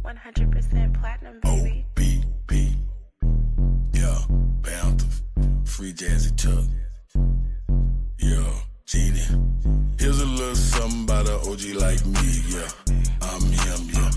100% platinum, baby. OBB. Yeah, Panther. Free Jazzy Tuck. Yeah, Genie. Here's a little something about an OG like me, yeah. I'm him, yeah.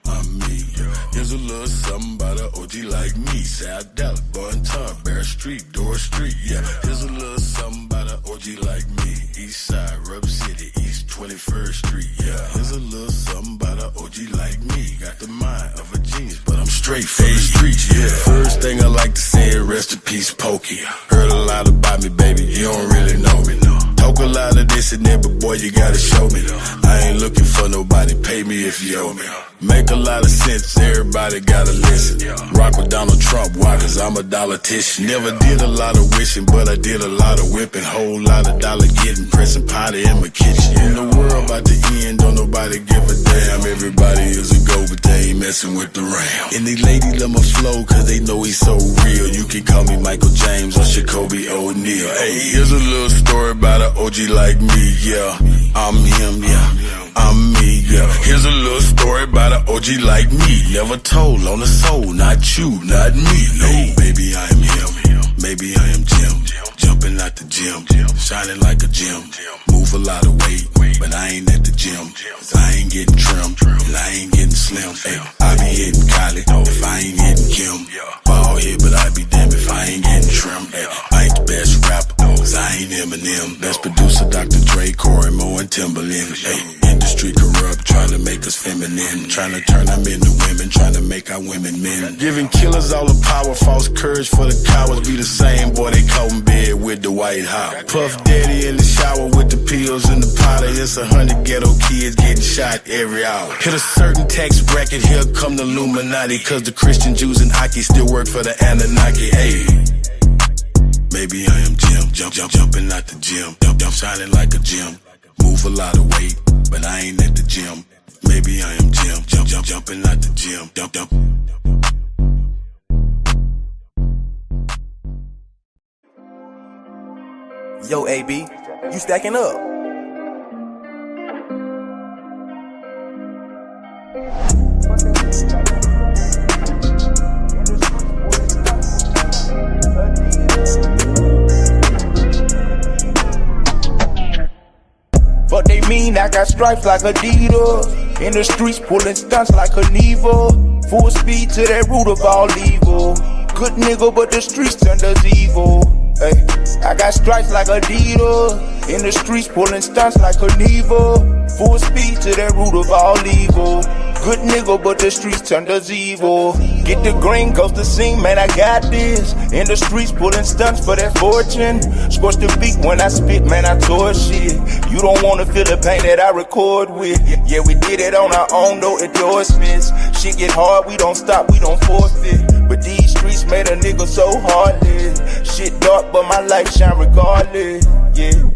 I'm me, yeah. Here's a little something about an OG like me. South Dallas, Bonton, Bear Street, Door Street, yeah. Here's a little something about an OG like me. East Side, Rub City, East 21st Street, yeah. Here's a little something about an OG like me. Got the mind of a genius, but I'm straight from the streets, yeah. First thing I like to say is rest in peace, Pokey. Heard a lot about me, baby, you don't really know me, no. Talk a lot of this and that, but boy, you gotta show me. I ain't looking for nobody, pay me if you owe me. Make a lot of sense, everybody gotta listen. Rock with Donald Trump, why? Cause I'm a politician. Never did a lot of wishing, but I did a lot of whipping. Whole lot of dollar getting, pressing potty in my kitchen. In the world about to end, don't nobody give a damn. Everybody is a go, but they ain't messing with the ram. And these ladies love my flow, cause they know he's so real. You can call me Michael James or Jacoby O'Neal. Hey, here's a little story about an OG like me, yeah. I'm him, yeah. I'm me, yeah. Here's a little story about an OG like me. Never told on the soul, not you, not me. No, baby, I am him. Maybe I am Jim. Jumping out the gym, shining like a gem. Move a lot of weight, but I ain't at the gym. I ain't getting trimmed, and I ain't getting slim. Ay, I be hitting Kylie if I ain't hitting Kim. Ball head, but I be damned if I ain't getting trimmed. Ay, I ain't the best rapper, cause I ain't Eminem. Best producer, Dr. Dre, Corey, Moe, and Timberland. Ay, industry corrupt, trying to make us feminine. Trying to turn our men to women, trying to make our women men. Giving killers all the power, false courage for the cowards. Be the same boy they caught in bed with the White House. Puff Daddy in the shower with the pills and the powder. It's 100 ghetto kids getting shot every hour. Hit a certain tax bracket, here come the Illuminati. Cause the Christian Jews and Aki still work for the Anunnaki. Hey, maybe I am Jim, jumping out the gym. Shining like a gem. Move a lot of weight, but I ain't at the gym. Maybe I am Jim, jumping out the gym. Yo, AB, you stacking up. But they mean I got stripes like Adidas. In the streets pulling stunts like a Neva. Full speed to that root of all evil. Good nigga, but the streets turned us evil. Hey, I got stripes like Adidas. In the streets pulling stunts like a Neva. Full speed to that root of all evil. Good nigga, but the streets turned us evil. Get the green, goes to sing, man, I got this. In the streets pulling stunts for that fortune. Scorch the beat when I spit, man, I tore shit. You don't wanna feel the pain that I record with. Yeah, we did it on our own, no endorsements. Shit get hard, we don't stop, we don't forfeit. But these streets made a nigga so heartless. Shit dark, but my light shine regardless. Yeah.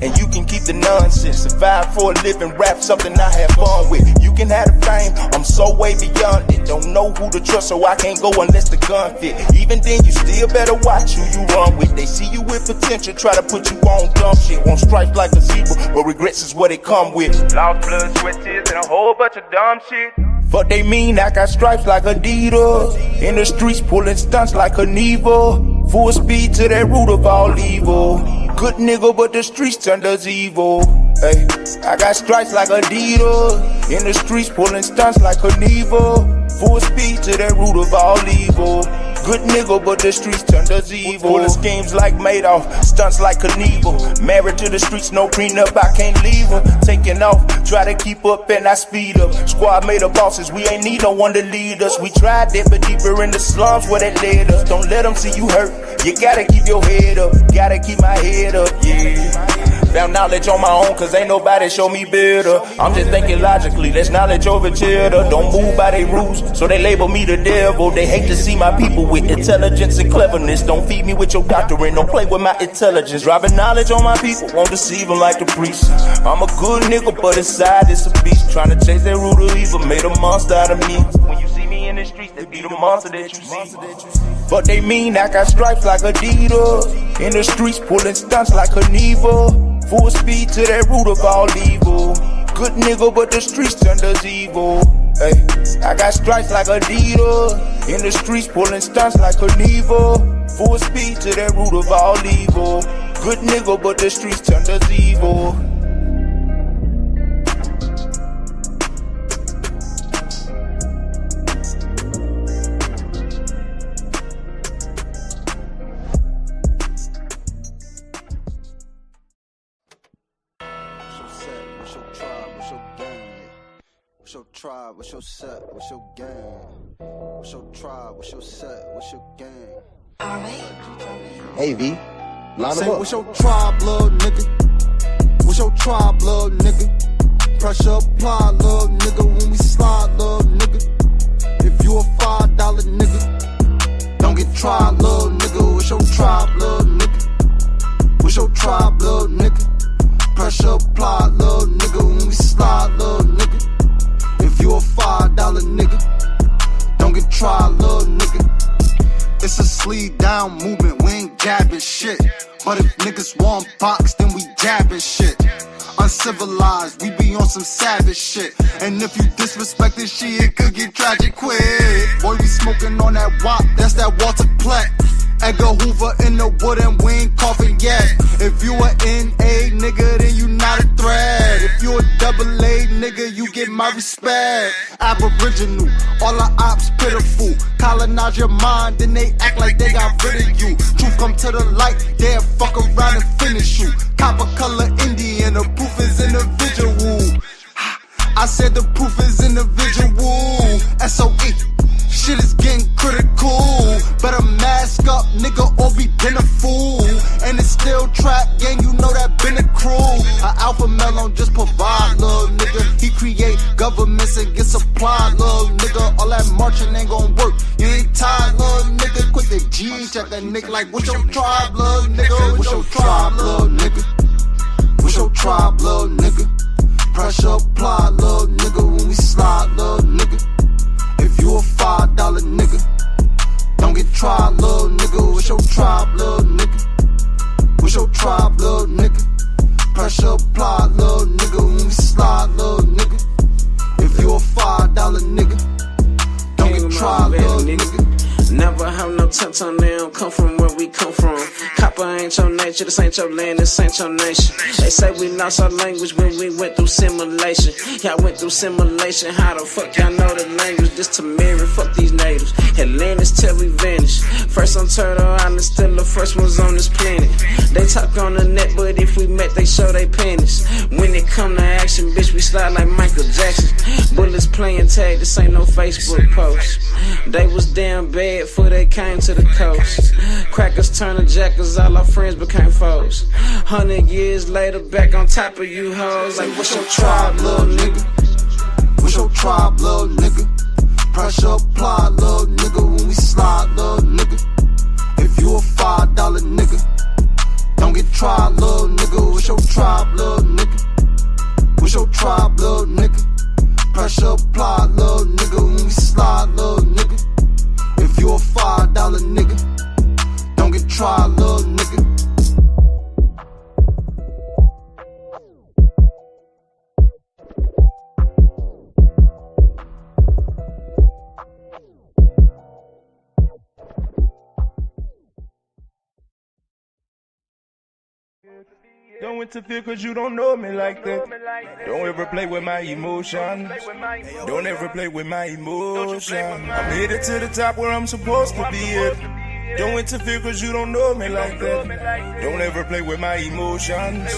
And you can keep the nonsense. Survive for a living, rap something I have fun with. You can have the fame, I'm so way beyond it. Don't know who to trust, so I can't go unless the gun fit. Even then, you still better watch who you run with. They see you with potential, try to put you on dumb shit. Won't strike like a zebra, but regrets is what it come with. Lost blood, sweat, tears, and a whole bunch of dumb shit. Fuck they mean, I got stripes like Adidas. In the streets pulling stunts like a Neva. Full speed to that root of all evil. Good nigga, but the streets turned us evil. Hey, I got stripes like Adidas. In the streets pulling stunts like a Neva. Full speed to that root of all evil. Good nigga, but the streets turned us evil. Pulling schemes like Madoff, stunts like Knievel. Married to the streets, no prenup, I can't leave her. Taking off, try to keep up and I speed up. Squad made of bosses, we ain't need no one to lead us. We tried it, but deeper in the slums where they led us. Don't let them see you hurt, you gotta keep your head up. Gotta keep my head up, yeah. Found knowledge on my own, cause ain't nobody show me better. I'm just thinking logically, that's knowledge over cheddar. Don't move by their rules, so they label me the devil. They hate to see my people with intelligence and cleverness. Don't feed me with your doctrine, don't play with my intelligence. Dropping knowledge on my people, won't deceive them like the priest. I'm a good nigga, but inside it's a beast. Trying to chase that root of evil, made a monster out of me. When you see me in the streets, they be the monster that you see. But they mean I got stripes like Adidas. In the streets pulling stunts like a Neva. Full speed to that root of all evil. Good nigga, but the streets turned us evil. Hey, I got stripes like Adidas. In the streets pulling stunts like Carnival. Full speed to that root of all evil. Good nigga, but the streets turned us evil. What's your tribe, what's your set, what's your gang? What's your tribe, what's your set, what's your gang? Hey, V. Line Say, them up. what's your tribe, little nigga? What's your tribe, little nigga? Pressure apply, little nigga, when we slide, little nigga. If you a $5 nigga, don't get tried, little nigga. What's your tribe, little nigga? What's your tribe, little nigga? Pressure apply, little nigga, when we slide, little nigga. If you a $5 nigga, don't get tried, little nigga. It's a sleeve down movement, we ain't jabbing shit. But if niggas want box, then we jabbing shit. Uncivilized, we be on some savage shit. And if you disrespect this shit, it could get tragic quick. Boy, we smoking on that wop, that's that Walter Platt. Edgar Hoover in the wood and we ain't coughing yet. If you a N.A. nigga, then you not a threat. If you a AA nigga, you get my respect. Aboriginal, all our ops pitiful. Colonize your mind, then they act like they got rid of you. Truth come to the light, they'll fuck around and finish you. Copper color Indian, the proof is individual. I said the proof is individual. S.O.E. Shit is getting critical. Better mask up, nigga, or be been a fool. And it's still trap gang, you know that been a crew. A alpha male don't just provide, little nigga. He create governments and get supply, little nigga. All that marching ain't gon' work. You ain't tired, little nigga. Quick the G, check that nigga like, what's your tribe, little nigga? What's your tribe, little nigga? What's your tribe, little nigga? Pressure apply, little nigga, when we slide, little nigga. If you a $5 nigga, don't get tried, little nigga. What's your tribe, little nigga? What's your tribe, little nigga? Pressure apply, little nigga, when we slide, little nigga. If you a $5 nigga, don't get tried, little nigga. Never have no temps on them, come from where we come from. Copper ain't your nature, this ain't your land, this ain't your nation. They say we lost our language when we went through simulation. Y'all went through simulation, how the fuck y'all know the language? This to mirror, fuck these natives. Atlantis till we vanish. First on Turtle Island, still the first ones on this planet. They talk on the net, but if we met, they show they panties. When it come to action, bitch, we slide like Michael Jackson. Bullets playing tag, this ain't no Facebook post. They was damn bad before they came to the coast. Crackers turning jackers, all our friends became foes. 100 years later, back on top of you hoes. Like, what's your tribe, little nigga? What's your tribe, little nigga? Pressure apply, little nigga, when we slide, little nigga. If you a $5 nigga, don't get tried, little nigga. What's your tribe, little nigga? What's your tribe, little nigga? Pressure apply, little nigga, when we slide, little nigga. If you a $5 nigga, don't get tried, little nigga. Don't interfere cause you don't know me like that. Don't ever play with my emotions. Don't ever play with my emotions. I'm headed to the top where I'm supposed to be at. Don't interfere cause you don't know me like that. Don't ever play with my emotions.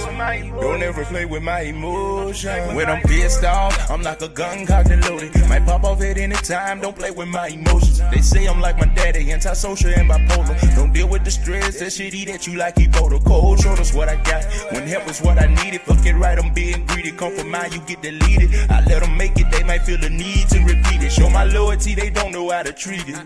Don't ever play with my emotions. When I'm pissed off, I'm like a gun cocked and loaded. Might pop off at any time, don't play with my emotions. They say I'm like my daddy, antisocial and bipolar. Don't deal with the stress, that shit eat at you like Ebola. Cold shoulders what I got, when help is what I needed. Fuck it right, I'm being greedy. Come from mine, you get deleted. I let them make it, they might feel the need to repeat it. Show my loyalty, they don't know how to treat it.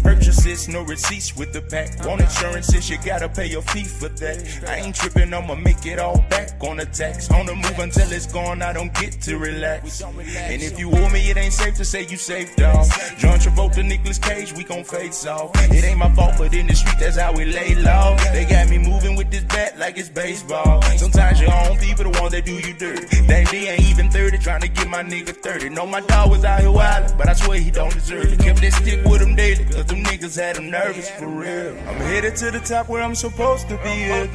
purchases, no receipts with the pack. Want insurances, you gotta pay a fee for that. I ain't tripping, I'ma make it all back on the tax. On the move until it's gone, I don't get to relax. And if you owe me, it ain't safe to say you safe, dog. John Travolta, Nicolas Cage, we gon' face off. It ain't my fault, but in the street, that's how we lay low. They got me moving with this bat like it's baseball. Sometimes your own people the ones that do you dirty. Dang, they ain't even 30, trying to get my nigga 30. Know my dog was out here wildin', but I swear he don't deserve it. Kept that stick with him daily, cause them niggas had him nervous for real. I'm headed to the top where I'm supposed to be at.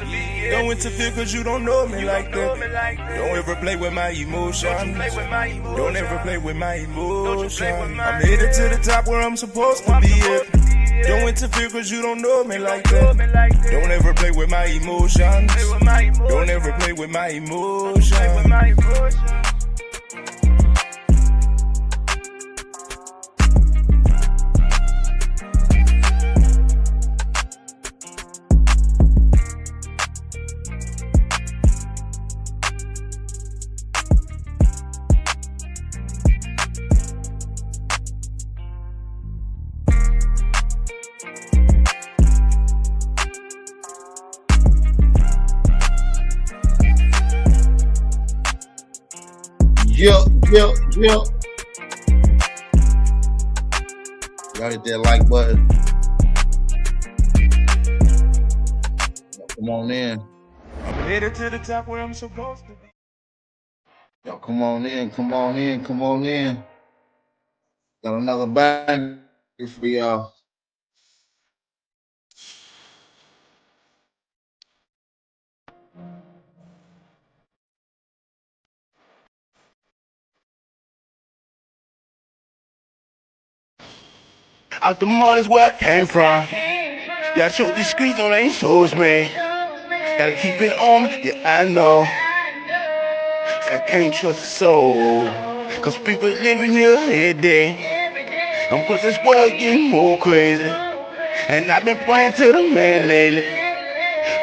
Don't interfere cause you don't know me like that. Don't ever play with my emotions. Don't ever play with my emotions. I'm headed to the top where I'm supposed to be at. Don't interfere cause you don't know me like that. Don't ever play with my emotions. Don't ever play with my emotions. Yep. Y'all hit that like button. Come on in. I'm headed to the top where I'm supposed to be. Y'all come on in. Got another bang for y'all. Out the mud is where I came from. Yeah, I shoot these streets on ain't shows me. Gotta keep it on me, yeah, I know. I can't trust a soul. Cause people living here every day. I'm put this world getting more crazy. And I've been praying to the man lately.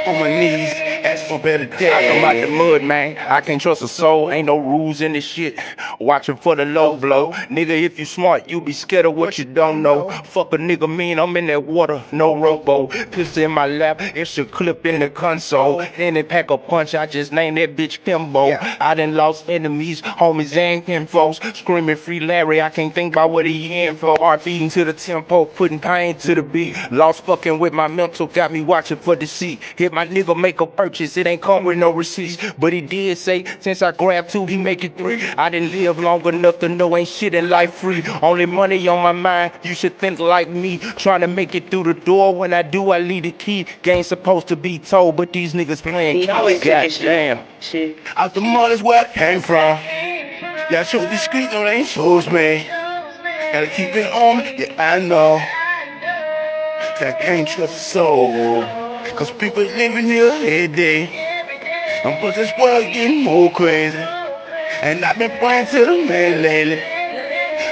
On my knees, ask for better days. I come out the mud, man. I can't trust a soul. Ain't no rules in this shit. Watching for the low blow. Nigga, if you smart, you be scared of what you don't know. Fuck a nigga mean, I'm in that water, no rowboat. Pistol in my lap, it's a clip in the console. Then they pack a punch, I just named that bitch Kimbo. I done lost enemies, homies and kinfolks. Screaming free Larry, I can't think about what he in for. Heart beating to the tempo, putting pain to the beat. Lost fucking with my mental, got me watching for deceit. Hit my nigga make a purchase, it ain't come with no receipts. But he did say, since I grabbed two, he make it three. I didn't live long enough to know ain't shit in life free. Only money on my mind, you should think like me. Trying to make it through the door, when I do, I leave the key. Game supposed to be told, but these niggas playing. Goddamn. Out the mud is where I came from. Yeah, I shoot these streets on ain't shows me. Gotta keep it on me, yeah, I know. I can't trust a soul. Cause people living here every day. I'm put this world getting more crazy. And I've been praying to the man lately.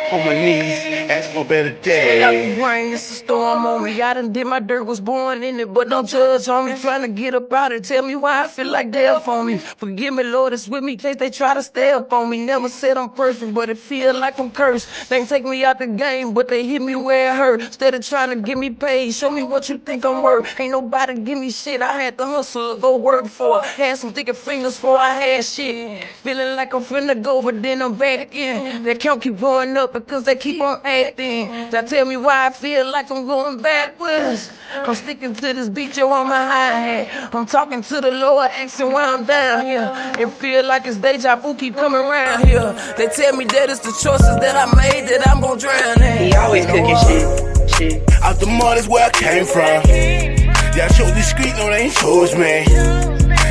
On my knees, ask for better days. Out the rain, it's a storm on me. I done did my dirt, was born in it, but don't judge on me. Trying to get up out it, tell me why I feel like death on me. Forgive me, Lord, it's with me, in case they try to stay up on me. Never said I'm perfect, but it feel like I'm cursed. They take me out the game, but they hit me where it hurt. Instead of trying to get me paid, show me what you think I'm worth. Ain't nobody give me shit, I had to hustle, go work for it. Had some thicker fingers before I had shit. Feeling like I'm finna go, but then I'm back in. That count keep going up because they keep on acting. That tell me why I feel like I'm going backwards. I'm sticking to this beat, yo, on my hi-hat. I'm talking to the Lord, asking why I'm down here. It feel like it's deja vu keep coming around here. They tell me that it's the choices that I made that I'm gon' drown in. He always cooking shit. Out the mud is where I came from. Yeah, I show these streets on ain't shows me.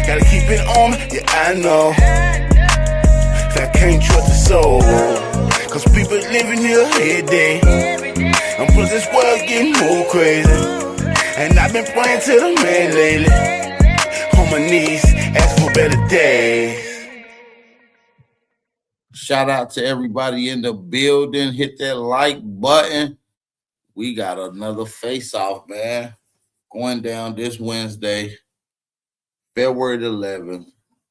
Gotta keep it on me, yeah, I know. I can't trust a soul. Cause people living here every day. And plus this world getting more crazy. And I've been praying to the man lately. On my knees, ask for better days. Shout out to everybody in the building. Hit that like button. We got another face-off, man. Going down this Wednesday, February the 11th.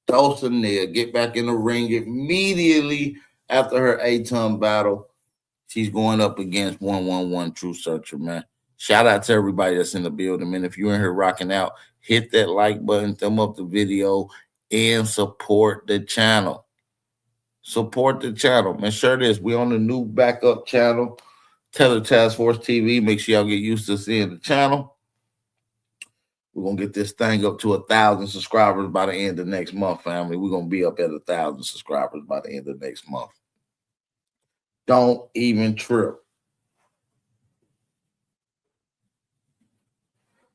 Dulci get back in the ring immediately after her 8-ton battle. She's going up against 111 True Seacher, man. Shout out to everybody that's in the building, man. If you're in here rocking out, hit that like button, thumb up the video, and support the channel. Support the channel, man. Sure this. We on the new backup channel, Tether Task Force TV. Make sure y'all get used to seeing the channel. We're going to get this thing up to 1,000 subscribers by the end of next month, family. We're going to be up at 1,000 subscribers by the end of next month. Don't even trip.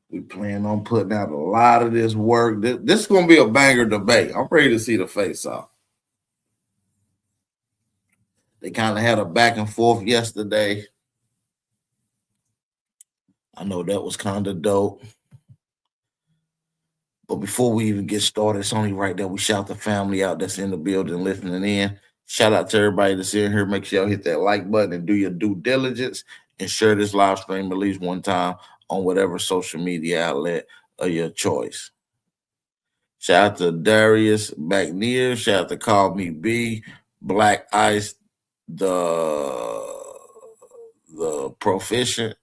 We plan on putting out a lot of this work. This is going to be a banger debate. I'm ready to see the face-off. They kind of had a back and forth yesterday. I know that was kind of dope. But before we even get started, it's only right that we shout the family out that's in the building listening in. Shout out to everybody that's in here. Make sure y'all hit that like button and do your due diligence and share this live stream at least one time on whatever social media outlet of your choice. Shout out to Darius McNear. Shout out to Call Me B, Black Ice, the Proficient.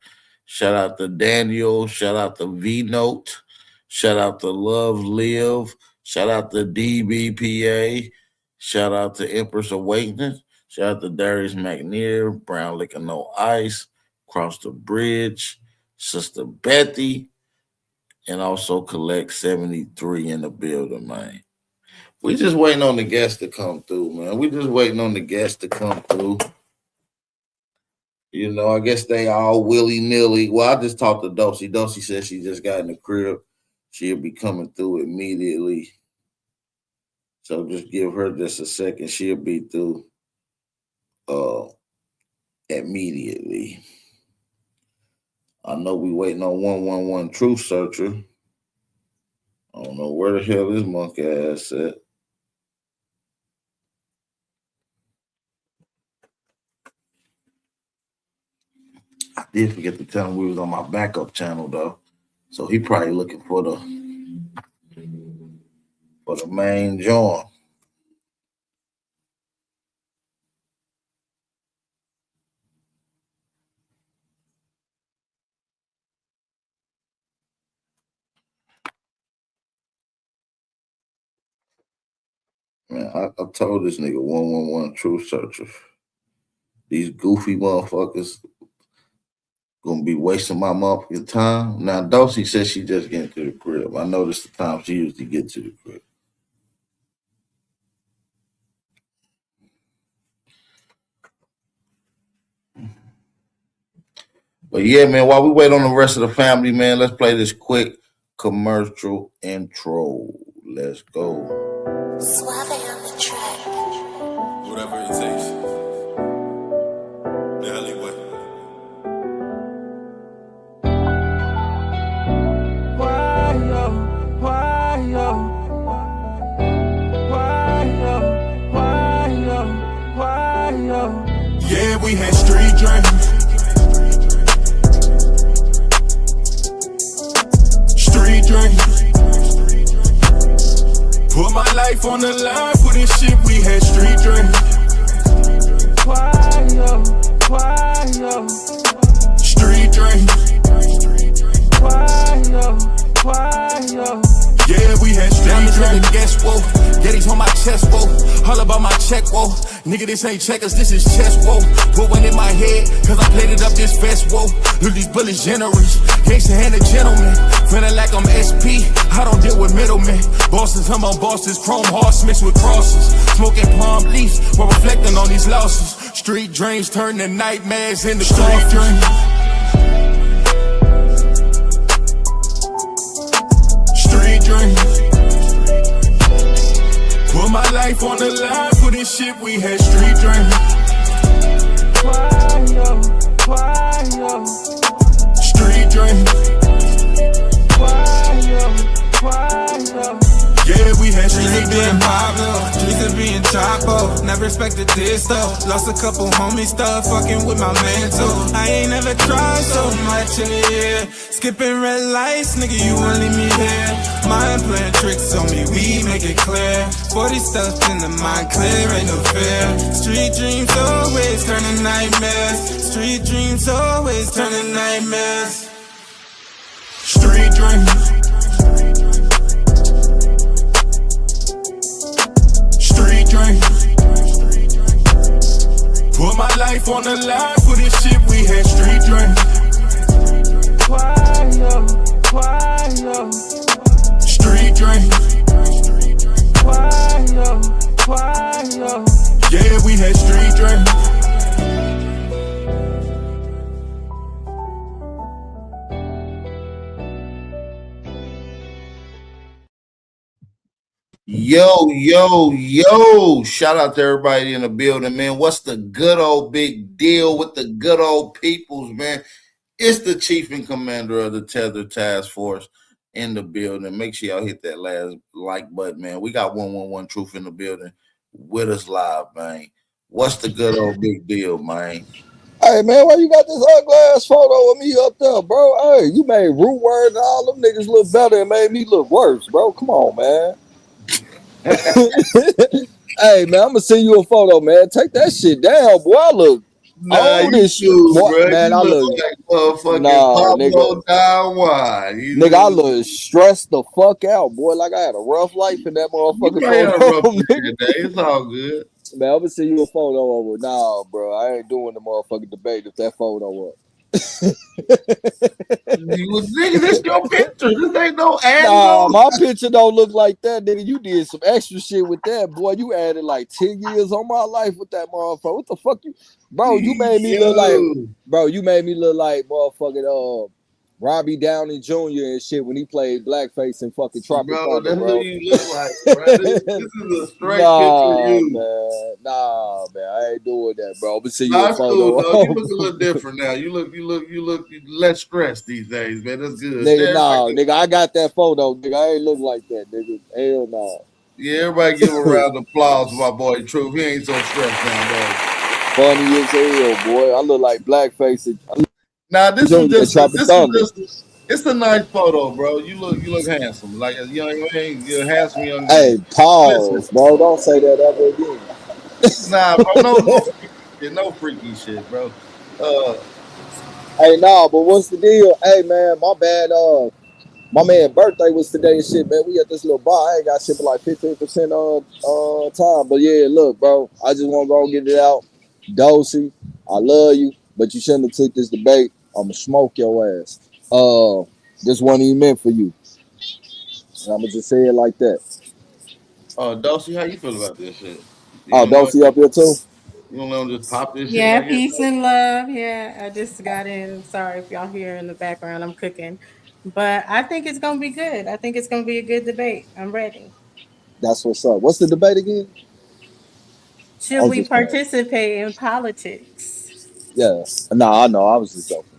Shout out to Daniel. Shout out to V Note. Shout out to Love Live. Shout out to DBPA. Shout out to Empress Awakening. Shout out to Darius McNear, Brown Liquor No Ice, Cross the Bridge, Sister Betty, and also Collect 73 in the building, man. We just waiting on the guests to come through, man. We just waiting on the guests to come through. You know, I guess they all willy-nilly. Well, I just talked to Dulci. Dulci said she just got in the crib. She'll be coming through immediately. So just give her just a second. She'll be through immediately. I know we waiting on 111 Truth Searcher. I don't know where the hell this monkey ass at. I did forget to tell him we was on my backup channel though. So he probably looking for the main joint. Man, I told this nigga 111 Truth Searcher. These goofy motherfuckers gonna be wasting my motherfucking time. Now, Dulci said she just getting to the crib. I noticed the time she usually get to the crib. But yeah, man, while we wait on the rest of the family, man, let's play this quick commercial intro. Let's go. Suave on the track. Whatever it takes. The alleyway. Yeah, we had street dreams. Street dreams. Put my life on the line for this shit. We had street dreams. Street dreams. Yeah, we had street dreams. Guess whoa, Getty's on my chest, whoa. All about my check, whoa. Nigga, this ain't checkers, this is chess, whoa. Put one in my head, cause I played it up this fast, whoa. Look, these bullets generous, gangsta and a gentleman. Feeling like I'm SP, I don't deal with middlemen. Bosses, I'm on bosses, chrome hearts mixed with crosses. Smoking palm leaves while reflecting on these losses. Street dreams turn to nightmares into street dreams. Street dreams. Put my life on the line for this shit, we had street dreams. Street dreams. Yeah, we had street dreams. Pablo, streets of being Chapo. Never expected this though. Lost a couple homies, stuff fucking with my mental. I ain't never tried so much in a year. Skipping red lights, nigga, you won't leave me here. Mind playing tricks on me, we make it clear. 40 stuff in the mind clear, ain't no fear. Street dreams always turning nightmares. Street dreams always turning nightmares. dreams. Street dreams. Put my life on the line for this shit, we had street dreams. Why, yo? Street dreams. Why, yo? Yeah, we had street dreams. Yo. Shout out to everybody in the building, man. What's the good old big deal with the good old peoples, man? It's the chief and commander of the Tether Task Force in the building. Make sure y'all hit that last like button, man. We got 111 Truth in the building with us live, man. What's the good old big deal, man? Hey man, why you got this ugly ass photo of me up there, bro? Hey, you made Root Word and all them niggas look better and made me look worse, bro. Come on, man. Hey man, I'm gonna send you a photo, man. Take that shit down, boy. I look old as shit, boy. Man, I look like Pablo Don Juan. Nigga, I look stressed the fuck out, boy. Like I had a rough life in that motherfucking photo. It's all good. Man, I'm gonna send you a photo over. Nah, bro, I ain't doing the motherfucking debate if that photo up. Nigga, this your picture. This ain't no ad. Nah, my picture don't look like that, nigga. You did some extra shit with that, boy. You added like 10 years on my life with that motherfucker. What the fuck you, bro? You made me look like, bro. You made me look like motherfucking Robbie Downey Jr. and shit when he played blackface in fucking Tropic Thunder, that's bro. what you look like, bro. This is a straight picture of you. Nah, man, I ain't doing that, bro. I'm gonna see you a photo. Cool, though. You look a little different now. You look less stressed these days, man. That's good. Nigga, nigga, I got that photo, nigga. I ain't look like that, nigga. Hell nah. Yeah, everybody give a round of applause for my boy Truth. He ain't so stressed now, though. Funny as hell, boy. I look like blackface. Now this is just it's a nice photo, bro. You look handsome, like a young man. You're a handsome young man. Hey, pause, bro. Don't say that ever again. Nah, bro, no freaky shit, bro. Hey, nah, but what's the deal? Hey, man, my bad. My man's birthday was today and shit, man. We at this little bar. I ain't got shit for like 15% time. But yeah, look, bro. I just want to go get it out. Dulci, I love you, but you shouldn't have took this debate. I'ma smoke your ass. This wasn't even meant for you. And I'ma just say it like that. Dulci, how you feel about this shit? Dulci up here too? You don't let them just pop this shit? Yeah, peace and love. Yeah, I just got in. Sorry if y'all hear in the background. I'm cooking. But I think it's going to be good. I think it's going to be a good debate. I'm ready. That's what's up. What's the debate again? Should we participate in politics? Yeah. Nah, I know. I was just joking.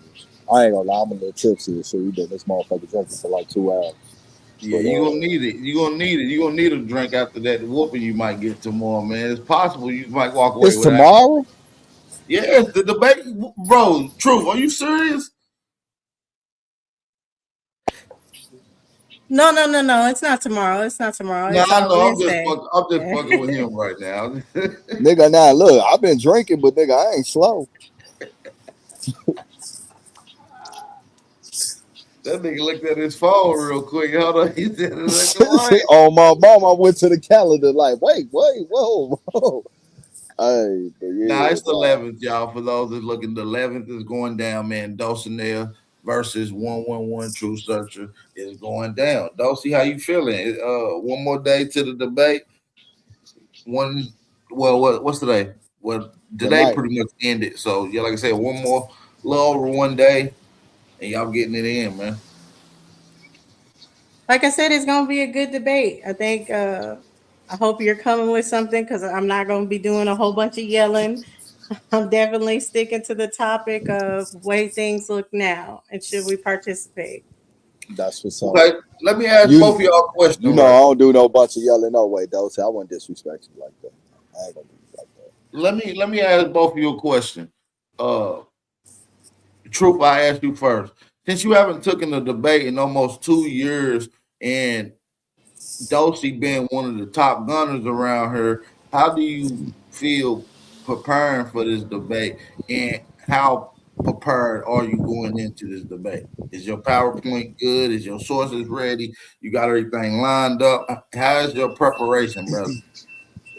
I ain't gonna lie. I'm a little tipsy and shit. We been this motherfucker drinking for like 2 hours. Yeah, you gonna need it. You gonna need a drink after that whooping you might get tomorrow, man. It's possible you might walk away with tomorrow? Yeah, it's the debate. Bro, Truth, are you serious? No. It's not tomorrow. It's not tomorrow. No, I know. I'm just fucking with him right now. Nigga, nah, look, I've been drinking, but nigga, I ain't slow. That nigga looked at his phone real quick. Hold on. He said, oh, my mom, I went to the calendar like, wait, whoa. Hey, yeah, it's the 11th, y'all. For those that looking, the 11th is going down, man. Dulcinea versus 111 Truth Seacher is going down. Dulci, how you feeling? One more day to the debate. What's today? Well, today pretty much ended. So, yeah, like I said, one more, little over one day, and y'all getting it in, man. Like I said, it's going to be a good debate. I think, I hope you're coming with something because I'm not going to be doing a whole bunch of yelling. I'm definitely sticking to the topic of way things look now and should we participate. That's what's up. Okay, let me ask both of y'all questions. You know, I don't do no bunch of yelling no way, though. So I wouldn't disrespect you like that. I ain't gonna do you like that. Let me ask both of you a question. Truth, I ask you first. Since you haven't taken a debate in almost 2 years, and Dulci being one of the top gunners around her, how do you feel preparing for this debate, and how prepared are you going into this debate? Is your PowerPoint good? Is your sources ready? You got everything lined up? How is your preparation, brother?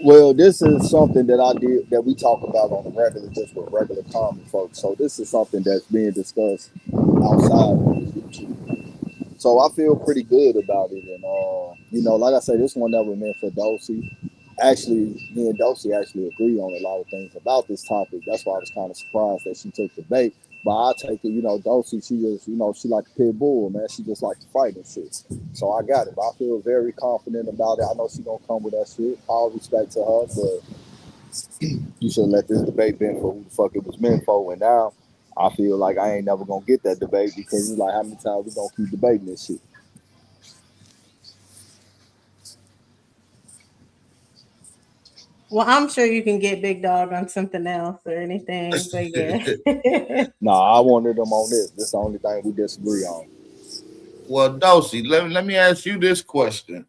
Well, this is something that I did that we talk about on the regular, just with regular common folks. So this is something that's being discussed outside of the YouTube. So I feel pretty good about it, and like I say, this one never meant for Dulci. Actually, me and Dulci actually agree on a lot of things about this topic. That's why I was kind of surprised that she took the bait. But I take it, Dulci, she just, she like a pit bull, man. She just like to fight and shit. So I got it. I feel very confident about it. I know she gonna come with that shit. All respect to her, but you should let this debate been for who the fuck it was meant for. And now I feel like I ain't never gonna get that debate because it's like how many times we gonna keep debating this shit. Well, I'm sure you can get Big Dog on something else or anything, but yeah. Nah, I wanted them on this. This is the only thing we disagree on. Well, Dulcie, let me ask you this question.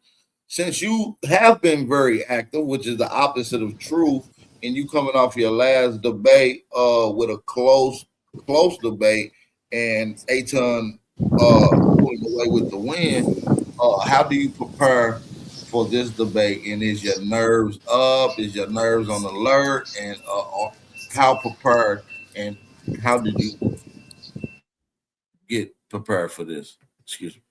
Since you have been very active, which is the opposite of truth, and you coming off your last debate with a close debate and Aton pulling away with the win, how do you prepare for this debate? And is your nerves up? Is your nerves on alert? And how prepared and how did you get prepared for this? Excuse me.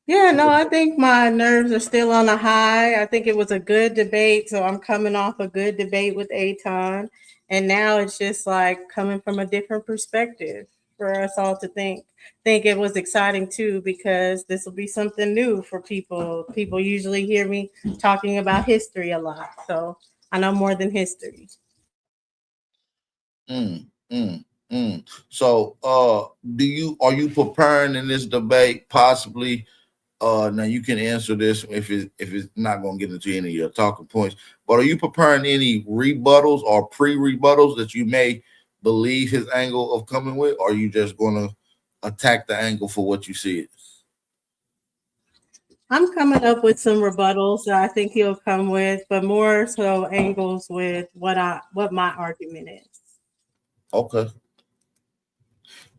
Yeah, no, I think my nerves are still on a high. I think it was a good debate. So I'm coming off a good debate with Aton. And now it's just like coming from a different perspective for us all to think it was exciting too, because this will be something new for people. People usually hear me talking about history a lot. So I know more than history. Mm, mm, mm. So, are you preparing in this debate? Possibly. Now you can answer this if it's not going to get into any of your talking points. But are you preparing any rebuttals or pre-rebuttals that you may believe his angle of coming with? Or are you just going to attack the angle for what you see it? I'm coming up with some rebuttals that I think he'll come with, but more so angles with what my argument is. Okay.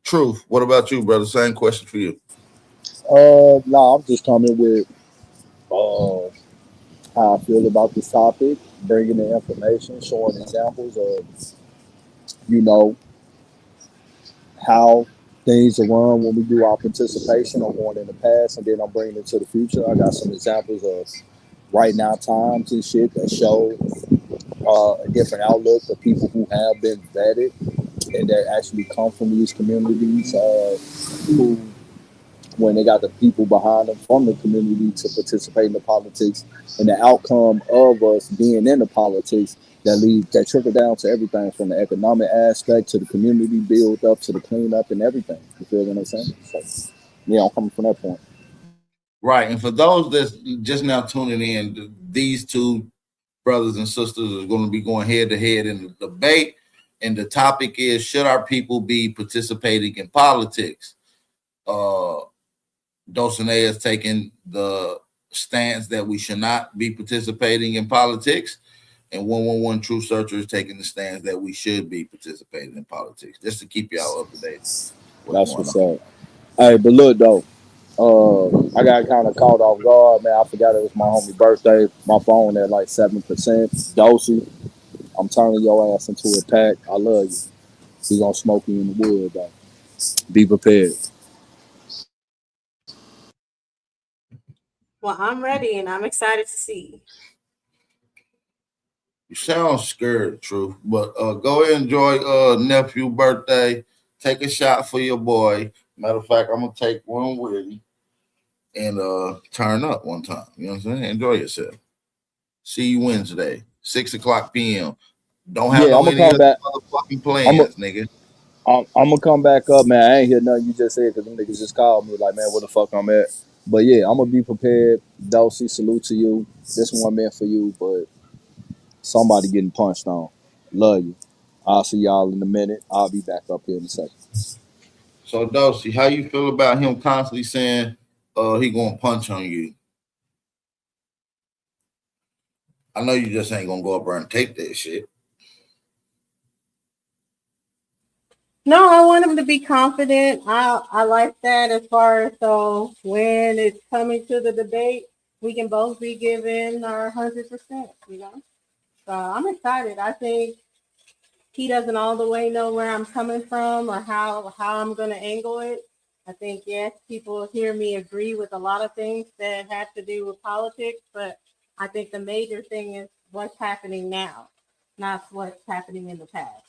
Truth. What about you, brother? Same question for you. No, I'm just coming with uh, how I feel about this topic, bringing the information, showing examples of, you know, how things are run when we do our participation or going in the past, and then I'm bringing it to the future. I got some examples of right now times and shit that show a different outlook of people who have been vetted and that actually come from these communities who when they got the people behind them from the community to participate in the politics and the outcome of us being in the politics that trickle down to everything from the economic aspect to the community build up to the cleanup and everything. You feel what I'm saying? So, yeah, I'm coming from that point. Right. And for those that's just now tuning in, these two brothers and sisters are going to be going head to head in the debate. And the topic is, should our people be participating in politics? Dulcinea is taking the stance that we should not be participating in politics. And 111 Truth Searcher is taking the stance that we should be participating in politics, just to keep y'all up to date. That's what's up. Hey, but look though, I got kind of caught off guard, man. I forgot it was my homie birthday. My phone at like 7%. Dulci, I'm turning your ass into a pack. I love you. We gonna smoke you in the wood though. Be prepared. Well, I'm ready and I'm excited to see. You sound scared, Truth, but go ahead and enjoy nephew birthday. Take a shot for your boy. Matter of fact, I'm gonna take one with you and turn up one time. You know what I'm saying? Enjoy yourself. See you Wednesday, 6 o'clock p.m. Don't have Yeah, I'm no gonna any come other back. motherfucking I'm plans, nigga. I'm gonna come back up, man. I ain't hear nothing you just said because them niggas just called me like, man, where the fuck I'm at. But yeah, I'm gonna be prepared. Dulcie, salute to you. This one meant for you, but somebody getting punched on. Love you. I'll see y'all in a minute. I'll be back up here in a second. So Dulcie, how you feel about him constantly saying he gonna punch on you? I know you just ain't gonna go up there and take that shit. No, I want him to be confident. I like that as far as so when it's coming to the debate, we can both be giving our 100%. So I'm excited. I think he doesn't all the way know where I'm coming from or how I'm gonna angle it. I think yes, people hear me agree with a lot of things that have to do with politics, but I think the major thing is what's happening now, not what's happening in the past.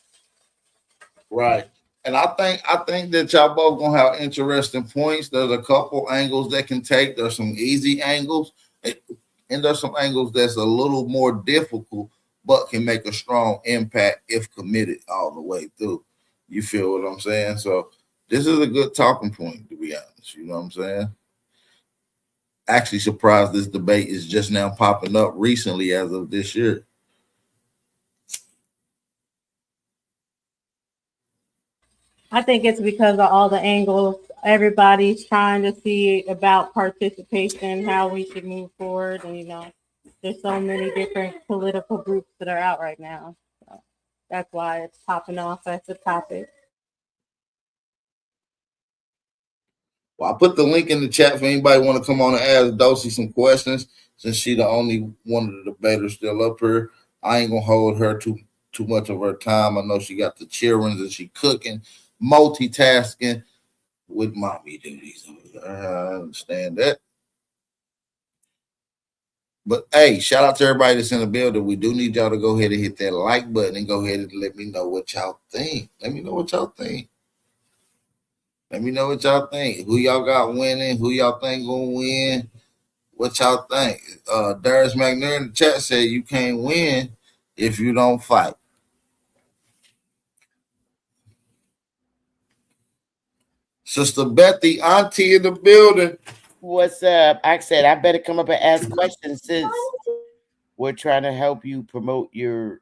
Right. And I think that y'all both gonna have interesting points. There's a couple angles that can take. There's some easy angles, and there's some angles that's a little more difficult, but can make a strong impact if committed all the way through. You feel what I'm saying? So this is a good talking point, to be honest. You know what I'm saying? Actually surprised this debate is just now popping up recently as of this year. I think it's because of all the angles. Everybody's trying to see about participation, how we should move forward, and there's so many different political groups that are out right now. So that's why it's popping off as a topic. Well, I put the link in the chat for anybody want to come on and ask Dulcie some questions. Since she the only one of the debaters still up here, I ain't gonna hold her too much of her time. I know she got the children and she cooking, multitasking with mommy duties. I understand that. But hey, shout out to everybody that's in the building. We do need y'all to go ahead and hit that like button and go ahead and let me know what y'all think. Let me know what y'all think. Let me know what y'all think. Who y'all got winning? Who y'all think gonna win? What y'all think? Darius McNair in the chat said you can't win if you don't fight. Sister Betty, auntie in the building. What's up? I said I better come up and ask questions since we're trying to help you promote your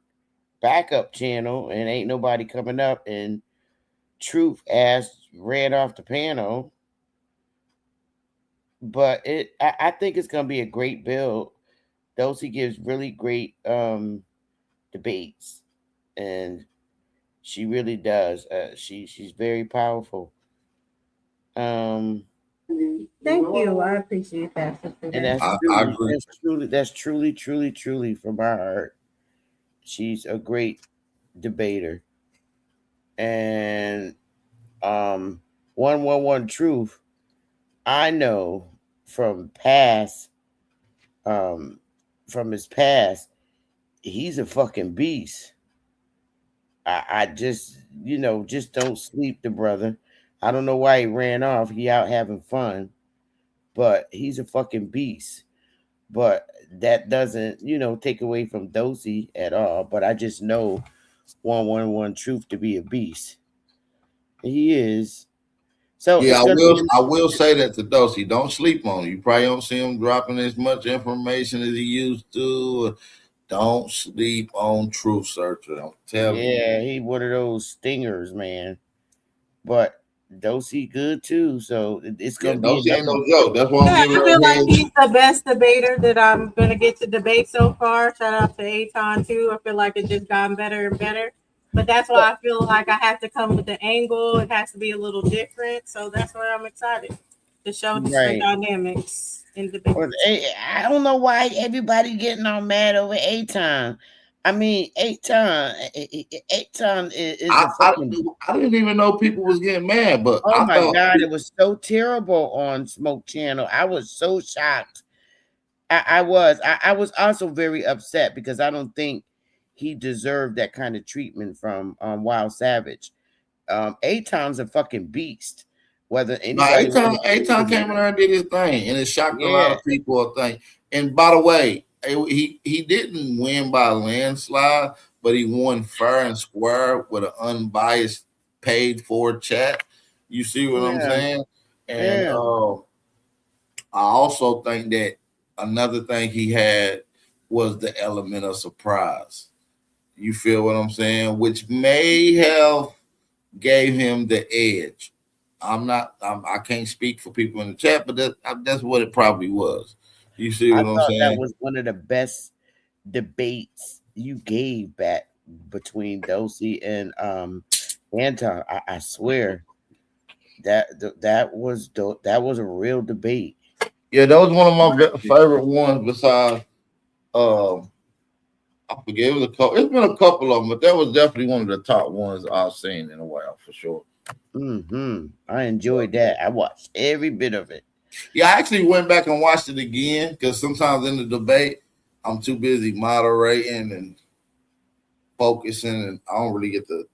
backup channel and ain't nobody coming up and Truth ass ran off the panel. But I think it's gonna be a great build. Dulcie gives really great debates and she really does. She's very powerful. Thank you. I appreciate that. And that's I truly, agree. truly from my heart. She's a great debater. And 111 Truth, I know from past, um, from his past, he's a fucking beast. I just, just don't sleep the brother. I don't know why he ran off. He out having fun, but he's a fucking beast. But that doesn't, take away from Dulcie at all. But I just know 111 Truth to be a beast. He is. So Yeah, it's gonna be I will say that to Dulcie. Don't sleep on him. You probably don't see him dropping as much information as he used to. Don't sleep on Truth Searcher. I'm telling you. yeah, he one of those stingers, man. But Dulcie good too. So it's Yeah, gonna be Dulcie ain't another. no joke. That's why I'm Yeah, giving I her feel like hands. he's the best debater that I'm gonna get to debate so far. Shout out to Aton too. I feel like it just gotten better and better. But that's why I feel like I have to come with the angle. It has to be a little different. So that's why I'm excited to show the Right. dynamics in debate. But I don't know why everybody getting all mad over Aton. I mean, Aton is a I, fucking. I didn't even know people was getting mad, but Oh I my thought, god, it was so terrible on Smoke Channel. I was so shocked. I was also very upset because I don't think he deserved that kind of treatment from Wild Savage. Aton's a fucking beast. Whether no, anybody want to Aton believe came in there and did his thing, and it it. shocked a lot Yeah, of people. I think. And by the way, he didn't win by a landslide, but he won fair and square with an unbiased, paid for chat. You see what I'm yeah, saying? And yeah. I also think that another thing he had was the element of surprise. You feel what I'm saying? Which may have gave him the edge. I can't speak for people in the chat, but that's what it probably was. You see I what I'm thought that saying? was one of the best debates you gave back between Dulcie and Anton, I swear that was a real debate. Yeah, that was one of my favorite ones. Besides, um, I forget it was a couple. It's been a couple of them, but that was definitely one of the top ones I've seen in a while for sure. I enjoyed that. I watched every bit of it. Yeah, I actually went back and watched it again because sometimes in the debate, I'm too busy moderating and focusing, and I don't really get to,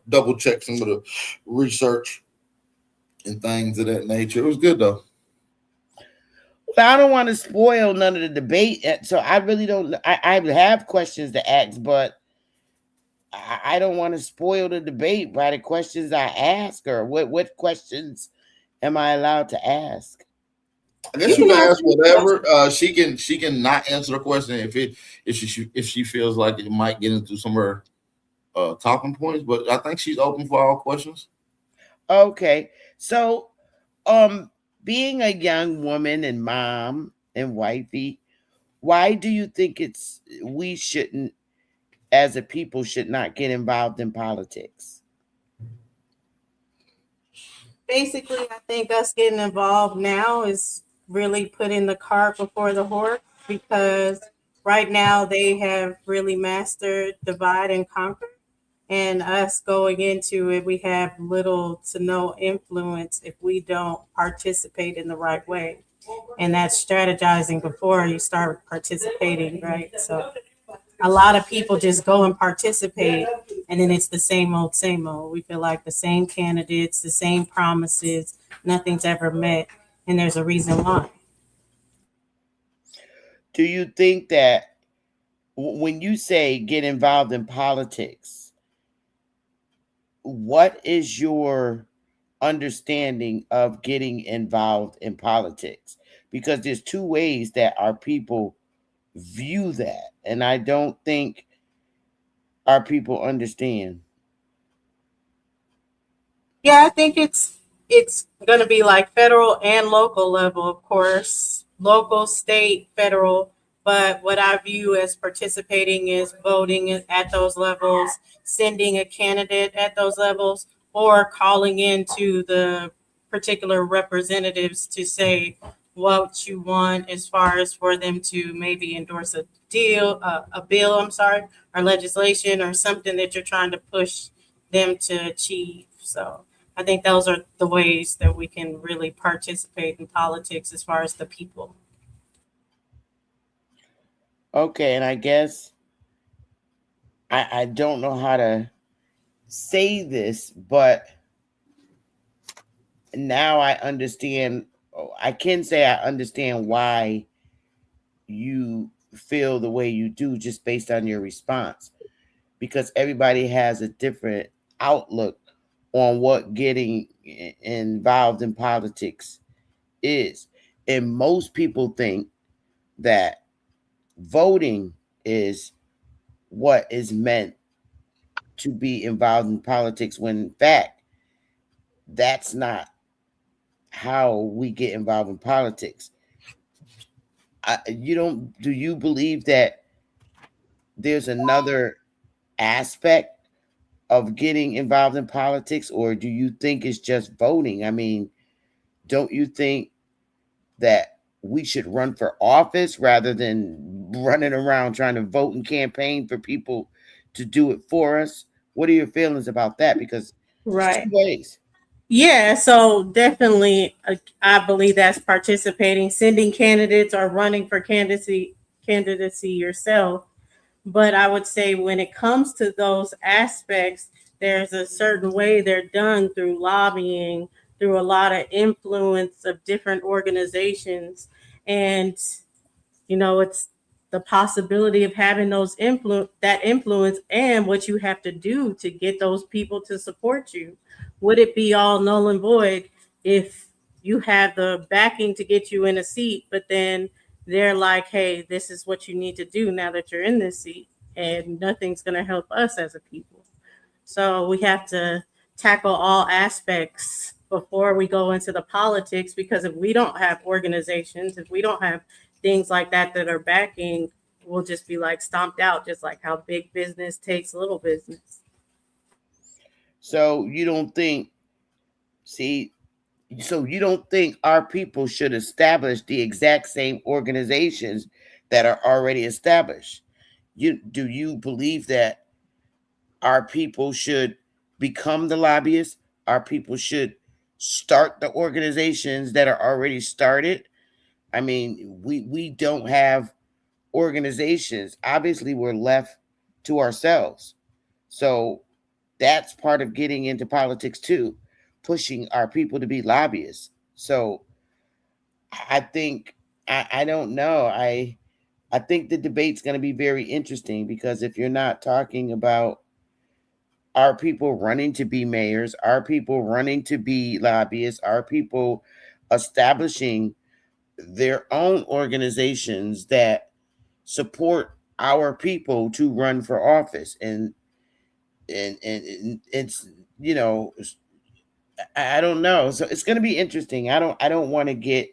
double check some of the research and things of that nature. It was good though. But I don't want to spoil none of the debate, so I really don't. I have questions to ask, but I don't want to spoil the debate by the questions I ask. Or what questions am I allowed to ask? I guess You you can can ask ask me questions. whatever. She can not answer the question if she feels like it might get into some of her talking points. But I think she's open for all questions. Okay, so um, being a young woman and mom and wifey, why do you think we shouldn't, as a people, should not get involved in politics? Basically, I think us getting involved now is really putting the cart before the horse because right now they have really mastered divide and conquer. And us going into it, we have little to no influence if we don't participate in the right way. And that's strategizing before you start participating, right? So a lot of people just go and participate and then it's the same old same old. We feel like the same candidates, the same promises, nothing's ever met, and there's a reason why. Do you think that when you say get involved in politics, what is your understanding of getting involved in politics? Because there's two ways that our people view that, and I don't think our people understand. Yeah, I think it's going to be like federal and local level, of course, local, state, federal. But what I view as participating is voting at those levels, sending a candidate at those levels, or calling into the particular representatives to say what you want as far as for them to maybe endorse a bill, I'm sorry, or legislation or something that you're trying to push them to achieve. So I think those are the ways that we can really participate in politics as far as the people. Okay, and I guess I don't know how to say this, but now I understand. I can say I understand why you feel the way you do just based on your response, because everybody has a different outlook on what getting involved in politics is. And most people think that voting is what is meant to be involved in politics, when in fact, that's not how we get involved in politics. You don't, do you believe that there's another aspect of getting involved in politics, or do you think it's just voting? I mean, don't you think that we should run for office rather than running around trying to vote and campaign for people to do it for us? What are your feelings about that? Because it's two Right. ways. Yeah, so definitely, I believe that's participating, sending candidates or running for candidacy yourself. But I would say when it comes to those aspects, there's a certain way they're done through lobbying, through a lot of influence of different organizations, and it's the possibility of having that influence and what you have to do to get those people to support you. Would it be all null and void if you have the backing to get you in a seat, but then they're like, hey, this is what you need to do now that you're in this seat, and nothing's going to help us as a people. So we have to tackle all aspects before we go into the politics, because if we don't have organizations, if we don't have things like that are backing, we'll just be like stomped out, just like how big business takes little business. So you don't think, see, so you don't think our people should establish the exact same organizations that are already established? Do you believe that our people should become the lobbyists? Our people should start the organizations that are already started? I mean, we don't have organizations. Obviously, we're left to ourselves. So that's part of getting into politics too, pushing our people to be lobbyists. So I think I don't know. I think the debate's going to be very interesting because if you're not talking about our people running to be mayors, our people running to be lobbyists, our people establishing their own organizations that support our people to run for office, and it's, you know, I don't know. So it's going to be interesting. I don't want to get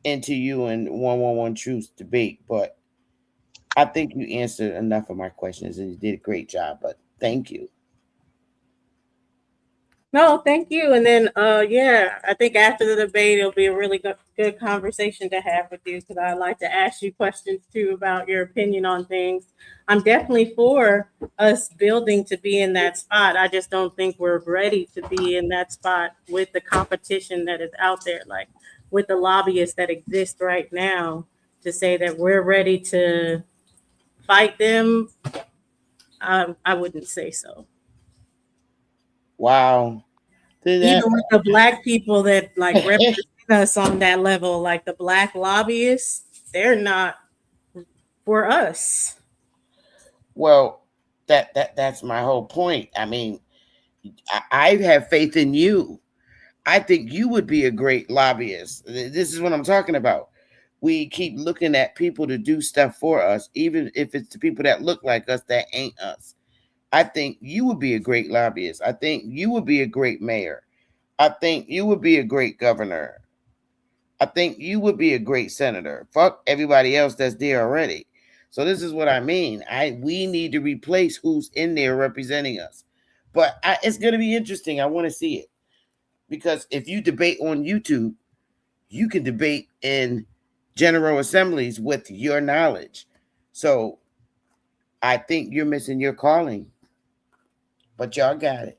into you and 111 Truth debate, but I think you answered enough of my questions and you did a great job. But thank you. No, thank you. And then, yeah, I think after the debate, it'll be a really good conversation to have with you because I like to ask you questions too about your opinion on things. I'm definitely for us building to be in that spot. I just don't think we're ready to be in that spot with the competition that is out there, like with the lobbyists that exist right now, to say that we're ready to fight them. I wouldn't say so. Wow. Even with the black people that like represent us on that level, like the black lobbyists, they're not for us. Well, that's my whole point. I mean, I have faith in you. I think you would be a great lobbyist. This is what I'm talking about. We keep looking at people to do stuff for us, even if it's the people that look like us that ain't us. I think you would be a great lobbyist. I think you would be a great mayor. I think you would be a great governor. I think you would be a great senator. Fuck everybody else that's there already. So this is what I mean. We need to replace who's in there representing us. But it's going to be interesting. I want to see it. Because if you debate on YouTube, you can debate in general assemblies with your knowledge. So I think you're missing your calling. But y'all got it.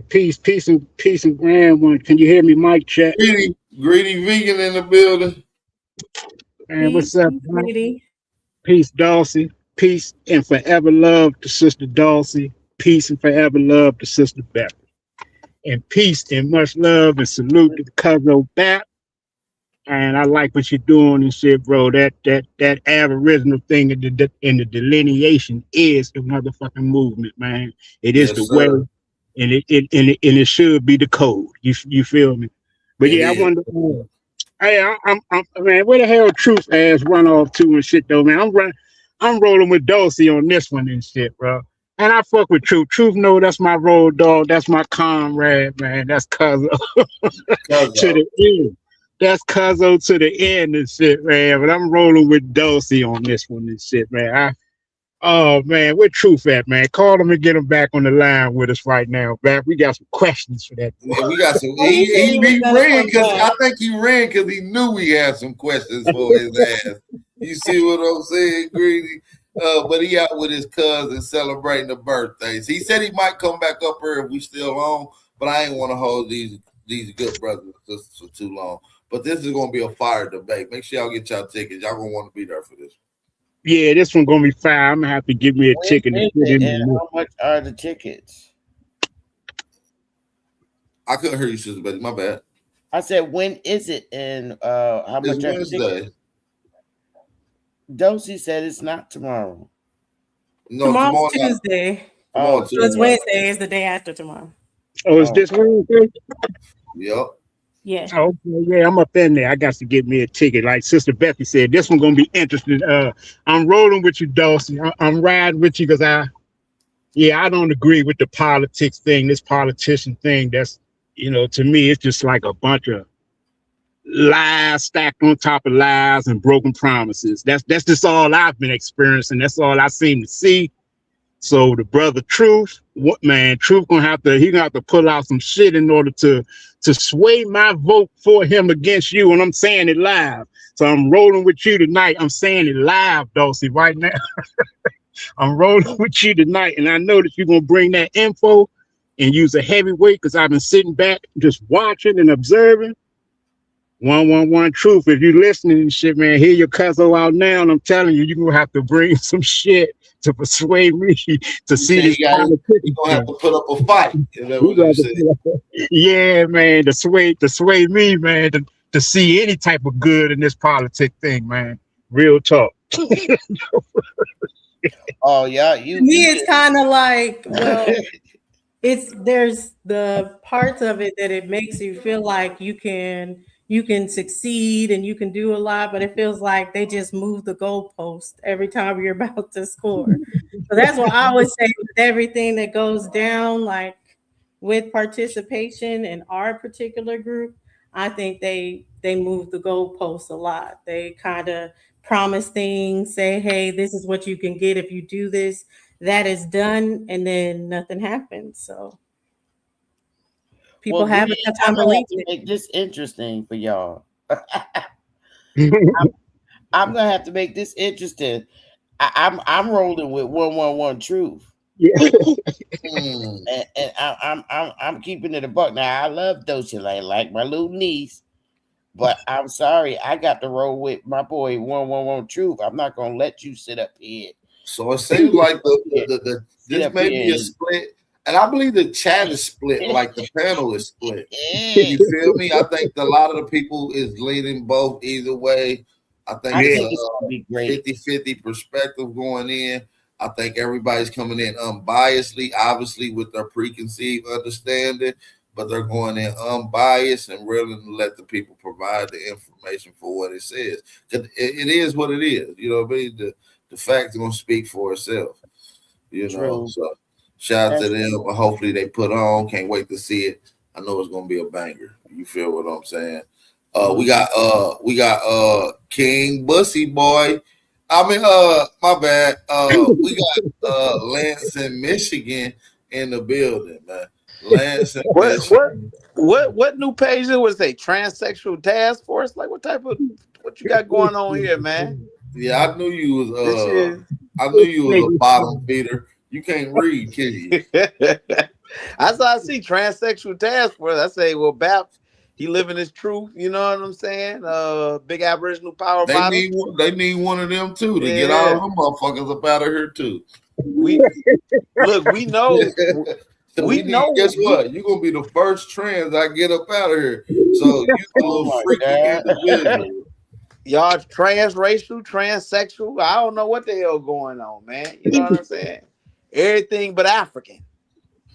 Peace and grand one. Can you hear me, Mike? Check. Greedy vegan in the building. Man, what's up, Greedy? Peace, Dulci. Peace and forever love to Sister Dulci. Peace and forever love to Sister Beth. And peace and much love and salute to the Cuzzo Bat. And I like what you're doing and shit, bro. That aboriginal thing in the delineation is the motherfucking movement, man. It is the way, and it should be the code. You feel me? But yeah, I wonder. Hey, I'm man, where the hell Truth ass run off to and shit though, man. I'm rolling with Dulci on this one and shit, bro. And I fuck with Truth. Truth know that's my road dog. That's my comrade, man. That's Cuzzo to the end. That's Cuzzo to the end and shit, man. But I'm rolling with Dulci on this one and shit, man. Oh man, where Truth at, man? Call him and get him back on the line with us right now, Back. We got some questions for that. Yeah, we got some. He ran because I think he ran because he knew we had some questions for his ass. You see what I'm saying, Greedy? But he out with his cousin celebrating the birthdays. He said he might come back up here if we still on, but I ain't want to hold these good brothers and sisters for too long. But this is gonna be a fire debate. Make sure y'all get y'all tickets. Y'all gonna want to be there for this. Yeah, this one gonna be fire. I'm gonna have to give me a ticket. And how much are the tickets? I couldn't hear you, Sister Betty. My bad. I said, when is it? And how much are the tickets? Dulci said it's not tomorrow. No, tomorrow's Tuesday. Oh, so it's Wednesday. Is the day after tomorrow. Oh, is this Wednesday? Yep. Yeah. Okay, yeah, I'm up in there. I got to get me a ticket. Like Sister Becky said, this one gonna be interesting. I'm rolling with you, Dulci. I'm riding with you because I don't agree with the politics thing, this politician thing. That's, to me, it's just like a bunch of lies stacked on top of lies and broken promises. That's just all I've been experiencing. That's all I seem to see. So the brother Truth, what man, Truth gonna have to pull out some shit in order to sway my vote for him against you. And I'm saying it live. So I'm rolling with you tonight. I'm saying it live, Dulci, right now. I'm rolling with you tonight, and I know that you're gonna bring that info and use a heavyweight because I've been sitting back just watching and observing. 111 Truth. If you listening and shit, man, hear your cuzzo out now, and I'm telling you, you're gonna have to bring some shit to persuade me to see this politics. You're gonna have to put up a fight. Yeah, man, to sway me, man, to see any type of good in this politic thing, man. Real talk. Oh yeah, to me it's kind of like, well, there's the parts of it that it makes you feel like you can succeed and you can do a lot, but it feels like they just move the goalpost every time you're about to score. So that's what I always say with everything that goes down, like with participation in our particular group. I think they move the goalposts a lot. They kind of promise things, say, hey, this is what you can get if you do this. That is done, and then nothing happens. So people have a tough time believing it. Make this interesting for y'all. I'm gonna have to make this interesting. I'm rolling with 111 Truth. Yeah. And I'm keeping it a buck. Now I love Dulci, like my little niece, but I'm sorry, I got to roll with my boy 111 Truth. I'm not gonna let you sit up here. So it seems like this may be a split, and I believe the chat is split, like the panel is split. You feel me? I think a lot of the people is leaning both either way. I think it's a 50-50 perspective going in. I think everybody's coming in unbiasedly, obviously with their preconceived understanding, but they're going in unbiased and willing to let the people provide the information for what it says. It is what it is. You know what I mean? The facts are gonna speak for itself. You know, so shout out to them, but hopefully they put on. Can't wait to see it. I know it's gonna be a banger. You feel what I'm saying? We got King Bussy Boy. I mean, my bad. We got Lance in Michigan in the building, man. Lance in Michigan. What new page it was? A transsexual task force? Like what you got going on here, man? Yeah, I knew you was a bottom feeder. You can't read, can you? I see transsexual task force. I say, well, Bap, he living his truth. You know what I'm saying? Big Aboriginal power. They need one of them too to get all them motherfuckers up out of here too. We know. Guess what? You're gonna be the first trans I get up out of here. So you a little freaky individual. Y'all transracial, transsexual. I don't know what the hell going on, man. You know what I'm saying? Everything but African.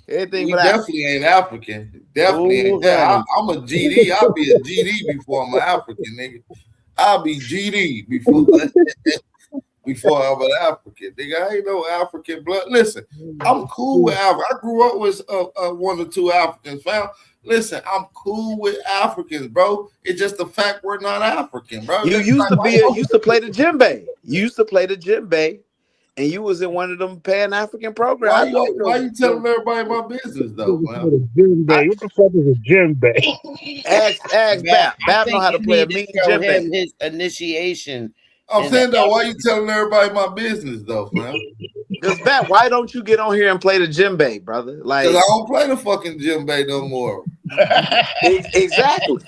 Everything but definitely ain't African. Definitely ain't that. I'm a GD. I'll be a GD before I'm an African, nigga. I'll be GD before I'm an African. Nigga, I ain't no African blood. Listen, I'm cool with Africa. I grew up with one or two Africans, fam. Listen, I'm cool with Africans, bro. It's just the fact we're not African, bro. You used to play the djembe. You used to play the djembe, and you was in one of them Pan-African programs. Why you telling everybody my business though, man? What the fuck is a djembe? Ask Bap know how to play a mean djembe. His initiation. I'm saying that. Why you telling everybody my business though, man? Because Bap, why don't you get on here and play the djembe, brother? Like, because I don't play the fucking djembe no more. Exactly.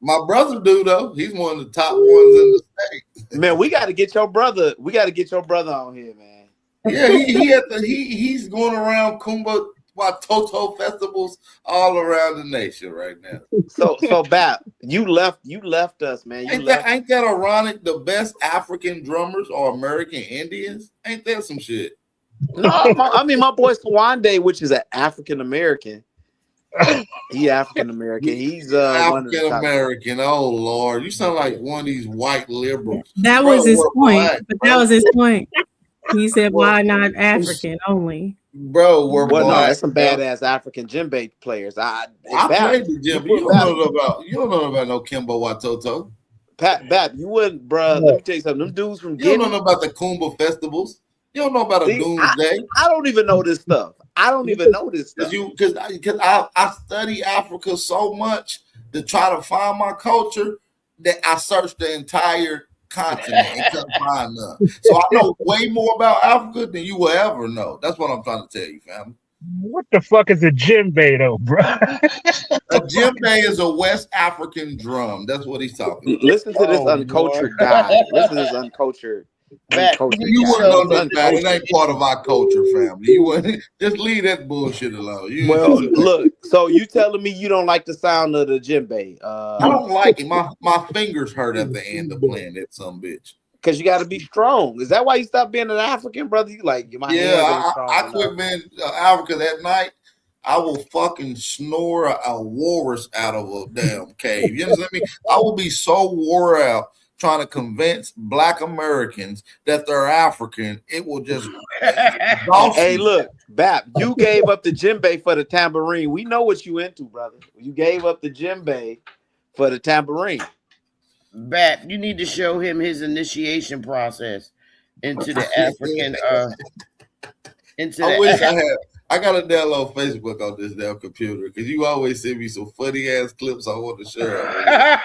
My brother do though. He's one of the top ones in the state. Man, we got to get your brother. We got to get your brother on here, man. Yeah, he's going around Kumba Toto festivals all around the nation right now. So Bap, you left us, man. Ain't that ironic? The best African drummers are American Indians. Ain't that some shit? No, I mean my boy Swande, which is an African American. He African American. He's African American. Oh Lord, you sound like one of these white liberals. That was his point. But that was his point. He said, "Why not African only?" Bro, we're Well, no, black. that's some badass African djembe players. I played the djembe. You don't know about no Kimbo Watoto. Bap, you wouldn't, bro. Let me tell you something. Them dudes from You Guinea. don't know about the Kumba festivals. You don't know about a doomsday. I don't even know this stuff. I don't even know this stuff. Because I study Africa so much to try to find my culture that I searched the entire continent and couldn't find none. So I know way more about Africa than you will ever know. That's what I'm trying to tell you, family. What the fuck is a djembe though, bro? A djembe is a West African drum. That's what he's talking about. Listen to this uncultured guy. Listen to this uncultured. You wouldn't know nothing about it. It ain't part of our culture, family. You wouldn't just leave that bullshit alone. Well, look. So you telling me you don't like the sound of the djembe? I don't like it. My fingers hurt at the end of playing that some bitch. Because you got to be strong. Is that why you stopped being an African, brother? You like my I quit being African that night. I will fucking snore a walrus out of a damn cave. You understand me? I will be so wore out trying to convince Black Americans that they're African. It will just Hey, look, Bap, you gave up the djembe for the tambourine. We know what you into, brother. You gave up the djembe for the tambourine. Bap, you need to show him his initiation process into the African I gotta download Facebook on this damn computer because you always send me some funny ass clips I want to share.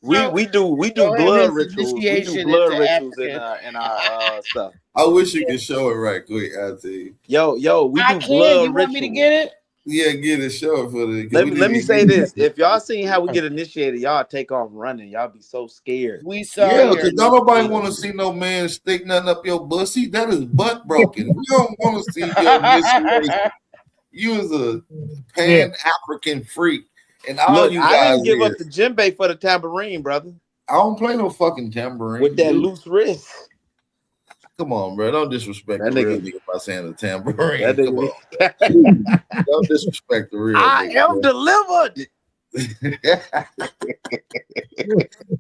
we do blood rituals. We do blood rituals in our stuff. I wish you could show it right quick. I'll tell you. Yo, we do blood You rituals. want me to get it? Yeah, get it. Show it for the. Let me say this: if y'all seen how we get initiated, y'all take off running. Y'all be so scared. We saw. Yeah, because don't nobody want to see no man stick nothing up your pussy. That is butt broken. We don't want to see your initiation. You was a Pan African freak, and all Look, you guys I didn't give up the djembe for the tambourine, brother. I don't play no fucking tambourine with that loose wrist. Come on, bro. Don't disrespect that the real nigga by saying the tambourine. Come on. Don't disrespect the real I am delivered.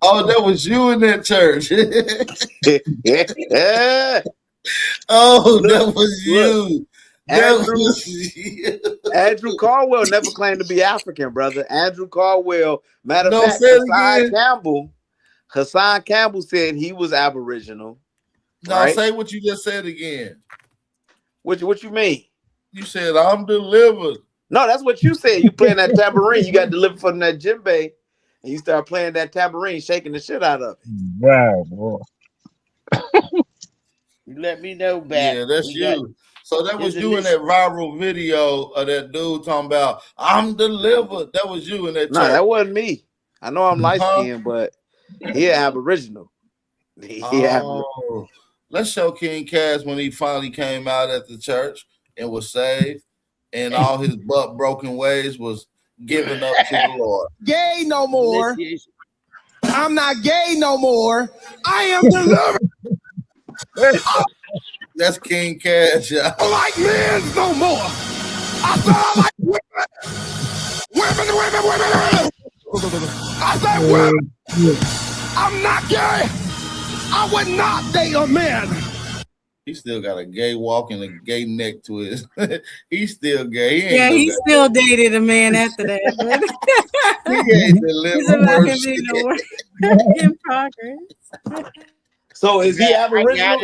Oh, that was you in that church. Oh, that was you. Andrew Caldwell never claimed to be African, brother. Andrew Caldwell, matter of fact, Hassan Campbell said he was Aboriginal. Now say what you just said again. What you mean? You said I'm delivered. No, that's what you said. You playing that tambourine. You got delivered from that djembe, and you start playing that tambourine, shaking the shit out of it. Wow, boy. You let me know, back. Yeah, that's you. So that was you in that viral video of that dude talking about I'm delivered. That was you in that. No, that wasn't me. I know I'm light skinned, but he Aboriginal. Let's show King Cass when he finally came out at the church and was saved, and all his butt broken ways was given up to the Lord. Gay no more. I'm not gay no more. I am delivered. That's King Cass, y'all. I like men no more. I said I like women. I said women. I'm not gay. I would not date a man. He still got a gay walk and a gay neck twist. He's still gay. He still dated a man after that. He ain't delivered. In progress. So is he Aboriginal?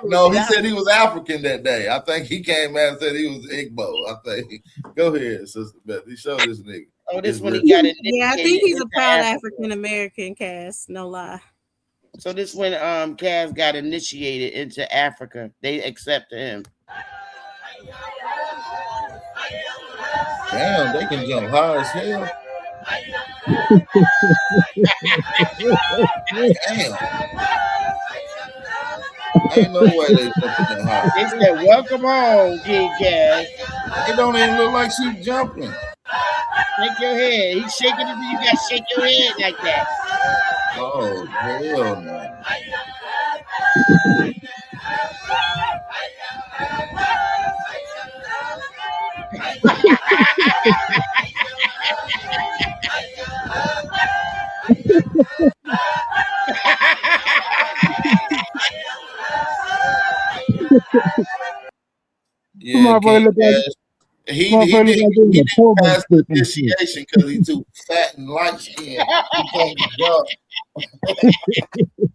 No, he said he was African that day. I think he came out and said he was Igbo. I think. Go ahead, Sister Beth. He showed this nigga. Oh, this one he got it. Yeah, I think he's a proud African American, Cass. No lie. So this when Cass got initiated into Africa, they accepted him. Damn, they can jump high as hell. Damn. Ain't no way they jumping that high. They said, "Welcome home, King Cass." It don't even look like she's jumping. Shake your head. He's shaking it. You got to shake your head like that. Oh, hell no. motherfucker look like He motherfucker look like didn't a pogo pass the stick and shit. initiation because he too fat and light skinned. He can't jump.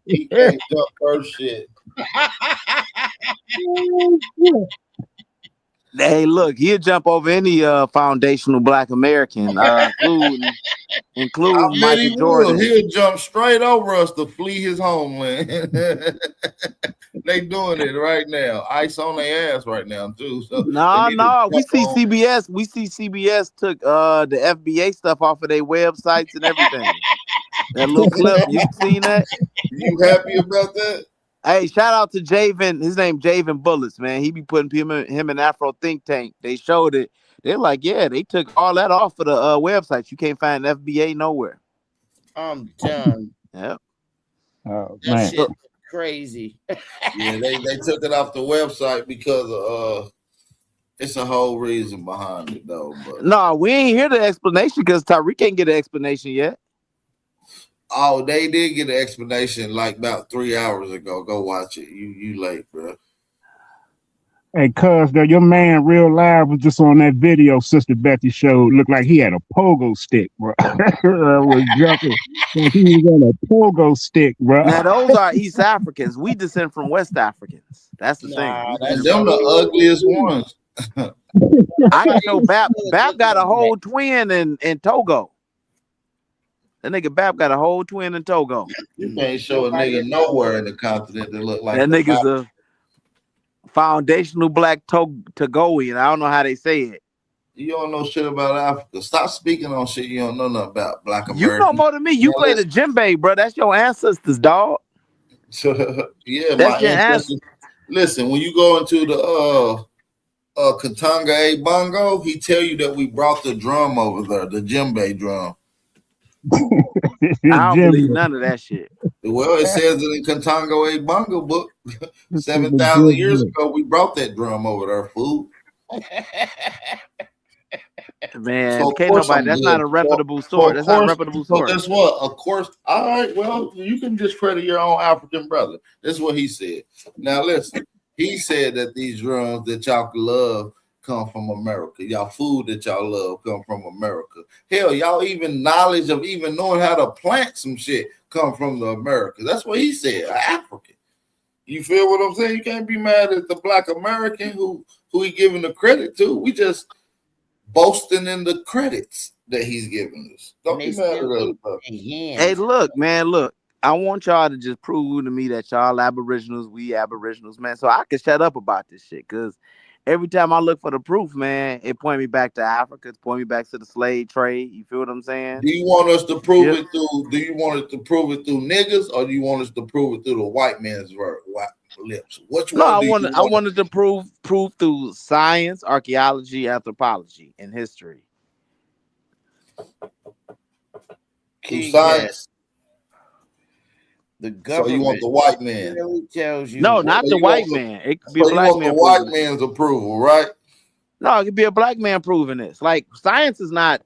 He can't jump first shit. Hey, look, he'll jump over any foundational Black American, including I bet Michael he will. Jordan. He'll jump straight over us to flee his homeland. They doing it right now. Ice on their ass right now too. So No, we see CBS. We see CBS took the FBA stuff off of their websites and everything. That little clip, you seen that? You happy about that? Hey, shout out to Javen. His name Javen Bullets, man. He be putting him in Afro Think Tank. They showed it. They're like, yeah, they took all that off of the websites. You can't find FBA nowhere. I'm done. Yep. Oh That man. shit crazy. Yeah, they took it off the website because it's a whole reason behind it though. But No, we ain't hear the explanation because Tyreek can't get an explanation yet. oh, they did get an explanation like about 3 hours ago. Go watch it. You late, bro. Hey, cuz though, your man Real Live was just on that video Sister Betty showed. Looked like he had a pogo stick, bro. Was jumping like he was on a pogo stick, bro. Now those are East Africans. We descend from West Africans. That's the thing. And them the ugliest ones. I can show Bap. Bap got a whole twin in Togo. That nigga Bap got a whole twin in Togo. You can't show a nigga nowhere in the continent that look like that nigga's a foundational Black Togoian. I don't know how they say it. You don't know shit about Africa. Stop speaking on shit you don't know nothing about. Black American. You know more than me. You play the djembe, bro. That's your ancestors, dog. Yeah, that's my ancestors. Listen, when you go into the Katanga A Bongo, he tell you that we brought the drum over there, the djembe drum. I don't believe none of that shit. Well, it says it in Katanga A Bongo book. 7,000 years ago, we brought that drum over there, fool. Man, so can't nobody. That's not a reputable source. That's not a reputable source. That's what. Of course. All right. Well, you can discredit your own African brother. That's what he said. Now listen. He said that these drums that y'all love come from America. Y'all food that y'all love come from America. Hell, y'all even knowledge of even knowing how to plant some shit come from the America. That's what he said. African. You feel what I'm saying? You can't be mad at the Black American who he giving the credit to. We just boasting in the credits that he's giving us. Don't be mad at us. Hey, look, man, look. I want y'all to just prove to me that y'all Aboriginals, we Aboriginals, man. So I can shut up about this shit. Because every time I look for the proof, man, it point me back to Africa. It point me back to the slave trade. You feel what I'm saying? Do you want us to prove it through? Do you want us to prove it through niggas, or do you want us to prove it through the white man's lips? Which one? I wanted to prove through science, archaeology, anthropology, and history. Through science. The government. So you want the white man? Really tells you. No, not the white man. It could be a black man. The white man's approval, right? No, it could be a black man proving this. Like science is not,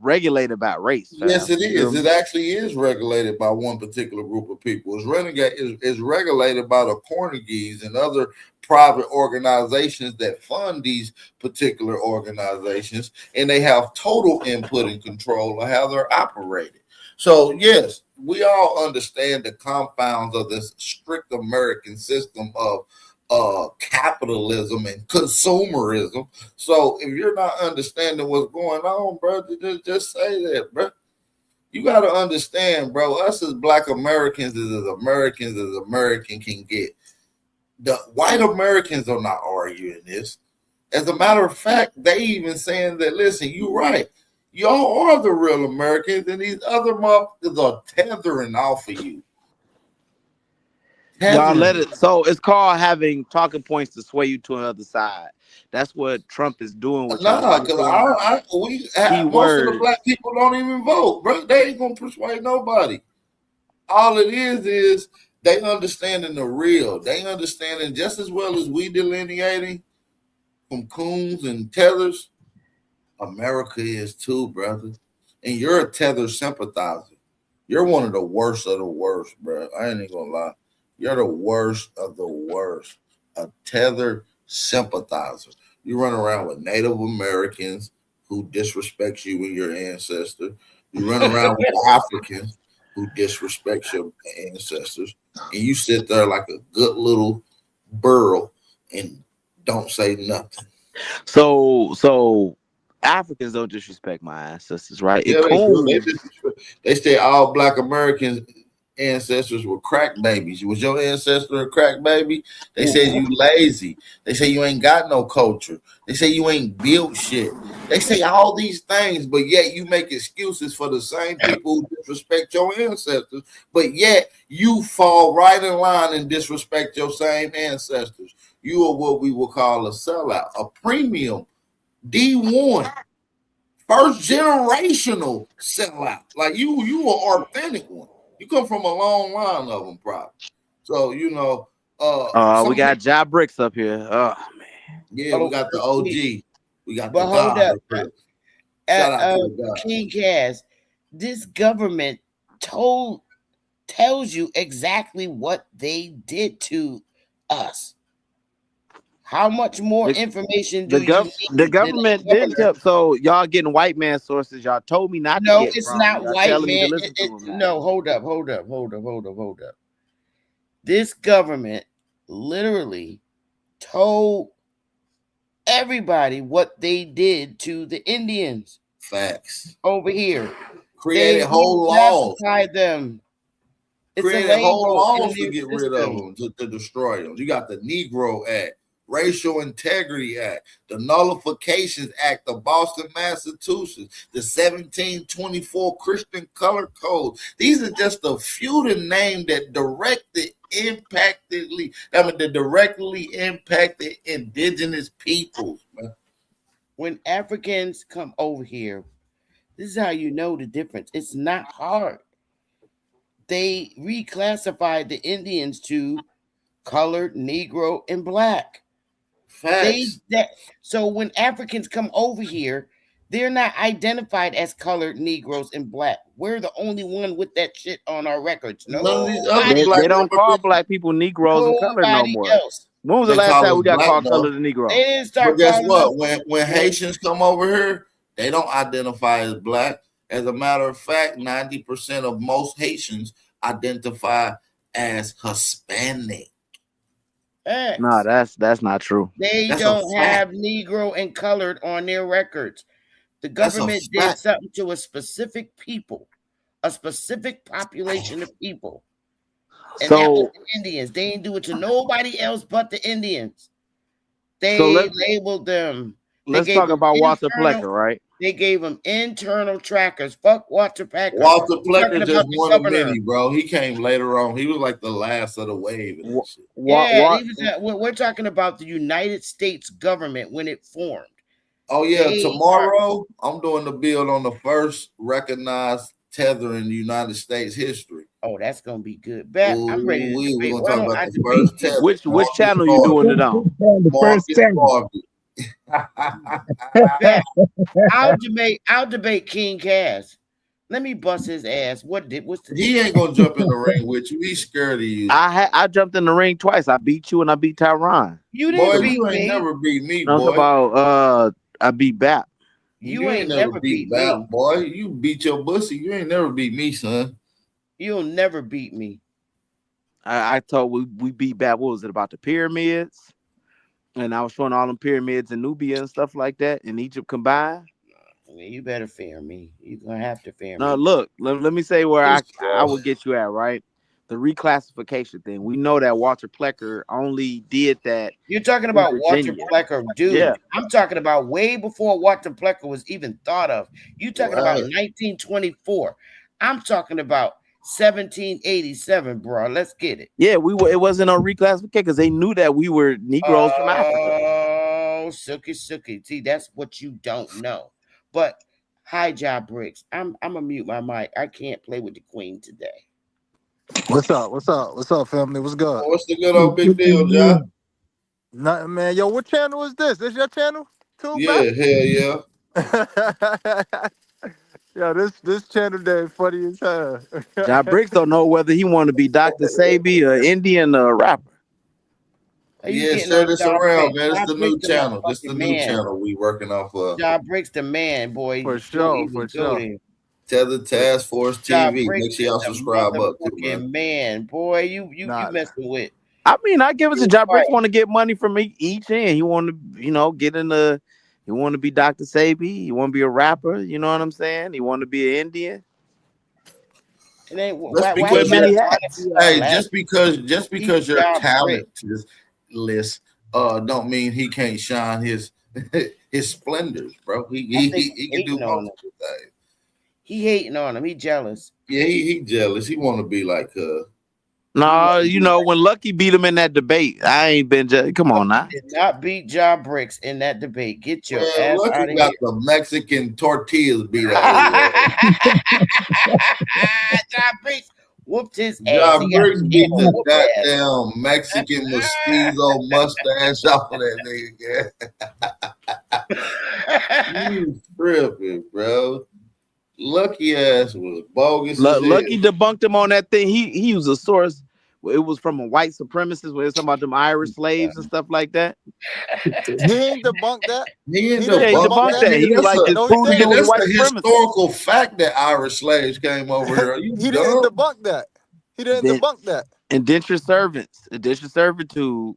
regulated by race. Fam. Yes, it is. It actually is regulated by one particular group of people. It's regulated by the Carnegies and other private organizations that fund these particular organizations, and they have total input and control of how they're operated. So, yes, we all understand the confounds of this strict American system of capitalism and consumerism. So if you're not understanding what's going on, bro, just say that, bro. You got to understand, bro, us as Black Americans is as American can get. The white Americans are not arguing this. As a matter of fact, they even saying that, listen, you're right. Y'all are the real Americans, and these other motherfuckers are tethering off of you. Y'all let it. So it's called having talking points to sway you to another side. That's what Trump is doing with y'all. Because most of the black people don't even vote, bro. They ain't gonna persuade nobody. All it is they understanding the real. They understanding just as well as we delineating from coons and tethers. America is too, brother. And you're a tether sympathizer. You're one of the worst of the worst, bro. I ain't even gonna lie. You're the worst of the worst. A tether sympathizer. You run around with Native Americans who disrespect you and your ancestor. You run around with Africans who disrespect your ancestors, and you sit there like a good little burl and don't say nothing. So Africans don't disrespect my ancestors, right? Yeah, It they do. coons. They say all Black Americans ancestors were crack babies. Was your ancestor a crack baby? They said you lazy. They say you ain't got no culture. They say you ain't built shit. They say all these things, but yet you make excuses for the same people who disrespect your ancestors. But yet you fall right in line and disrespect your same ancestors. You are what we will call a sellout, a premium D1 first generational sellout. Like you are authentic one. You come from a long line of them, probably. So We some got people, Job Bricks up here. Oh man. yeah, we Oh, got the OG, we got the but hold God up. up here. Shout out to the God. King Cass, this government tells you exactly what they did to us. How much more information do you need The than government a didn't governor? tell. So y'all getting white man sources. Y'all told me not to No, get it's from. not Y'all white, telling me to man. listen to them now. No, hold up. This government literally told everybody what they did to the Indians Facts. over here. Created They whole laws. reclassified them. It's a Created whole label in laws to their get rid of system. them, to destroy them. You got the Negro Act, Racial Integrity Act, the Nullifications Act of Boston, Massachusetts, the 1724 Christian Color Code. These are just a few to name that directly impacted indigenous peoples, man. When Africans come over here, this is how you know the difference. It's not hard. They reclassified the Indians to colored, Negro, and black. Facts. So when Africans come over here, they're not identified as colored Negroes and black. We're the only one with that shit on our records. None of these other Nobody, black They don't call immigrants, black people Negroes and colored no nobody more. else. When was the they last call time us we got black called though. colored and They Negro? didn't But start guess calling us. what? When Haitians come over here, they don't identify as black. As a matter of fact, 90% of most Haitians identify as Hispanic. No, X. that's not true. They That's a don't fact. have Negro and colored on their records. The That's a government did fact. something to a specific people, a specific population of people. And that was So the Indians. They didn't do it to nobody else but the Indians. so They labeled them. They let's gave talk them about Walter internal. Plecker, right? They gave them internal trackers. Fuck Walter Packer. Walter We're Plecker talking just about the one of governor. many, bro. He came later on. He was like the last of the wave of that shit. Yeah, we're talking about the United States government when it formed. Oh yeah, They are. tomorrow I'm doing the build on the first recognized tether in the United States history. Oh, that's gonna be good. Bet I'm ready to We're debate. gonna Why talk don't about I the debate first you? tether. Which Marcus channel you Garvey. doing it on? The first Marcus time. Garvey. Bet I'll debate King Cass. Let me bust his ass. What's the He ain't gonna jump in the ring with you. He's scared of you. I jumped in the ring twice. I beat you and I beat Tyron. You Boy, didn't beat you ain't me. never beat me, No, it's boy. about I beat Bap. You ain't ain't never never beat beat Bap, me. boy. You beat your bussy. You ain't never beat me, son. You'll never beat me. I told we beat Bap. What was it about the pyramids? And I was showing all them pyramids in Nubia and stuff like that in Egypt combined. Well, you better fear me. You're gonna have to fear No, me. look, let me say where This I bro. would get you at, right? The reclassification thing. We know that Walter Plecker only did that You're talking in about Walter Virginia. Plecker, dude. Yeah. I'm talking about way before Walter Plecker was even thought of. You talking about Right. 1924. I'm talking about 1787, bro. Let's get it. Yeah, it wasn't no reclassification because they knew that we were Negroes from Africa. Oh, Silky. See, that's what you don't know. But hi, Job Bricks. I'm gonna mute my mic. I can't play with the queen today. What's up? What's up, family? What's good? What's the good old big deal, John? Nothing, man. Yo, what channel is this? This your channel too, Yeah, hell yeah. Matt? Yo, this channel day funny as hell. John Briggs don't know whether he want to be Dr. Sabi or Indian rapper. Yeah, share this around, man. It's the new the channel. This the new man. channel we working off of. Ja Bricks the man, boy. For Don't sure, even for go sure. there. Tether Task Force Ja TV. Bricks Make sure is y'all the subscribe up too, motherfucking man. man, boy. You Nah. messing with. I mean, I give it to You're Ja Bricks. right. Want to get money from each end. He want to, get in the. He want to be Dr. Sabi. He want to be a rapper. You know what I'm saying? He want to be an Indian. It ain't Just why He because wear you many gotta you're try to hats. be all hey, that? just He's because you're Ja Bricks. talentless, don't mean he can't shine his his splendors, bro. I He think he he's can do hating on him. multiple things. He hating on him. He jealous. Yeah, he jealous. He want to be like No, when Lucky beat him in that debate, I ain't been. Come on now. Did not beat Ja Bricks in that debate. Get your man. ass Lucky out of got here. the Mexican tortillas beat out of his Ja Bricks whooped his ass. Ja He got Briggs his beat the whooped ass. goddamn Mexican mestizo mustache off of that nigga. You tripping, bro. Lucky ass was bogus as hell. Lucky debunked him on that thing. He used a source. It was from a white supremacist where it's talking about them Irish slaves and stuff like that. He ain't debunked that. He ain't He didn't Yeah, he debunk debunked that. that. He was like, just No, he prove the dude didn't. was a That's white the supremacist. historical fact that Irish slaves came over here. Are you He didn't dumb? debunk that. He didn't Then debunk that. indentured servants, indentured servitude,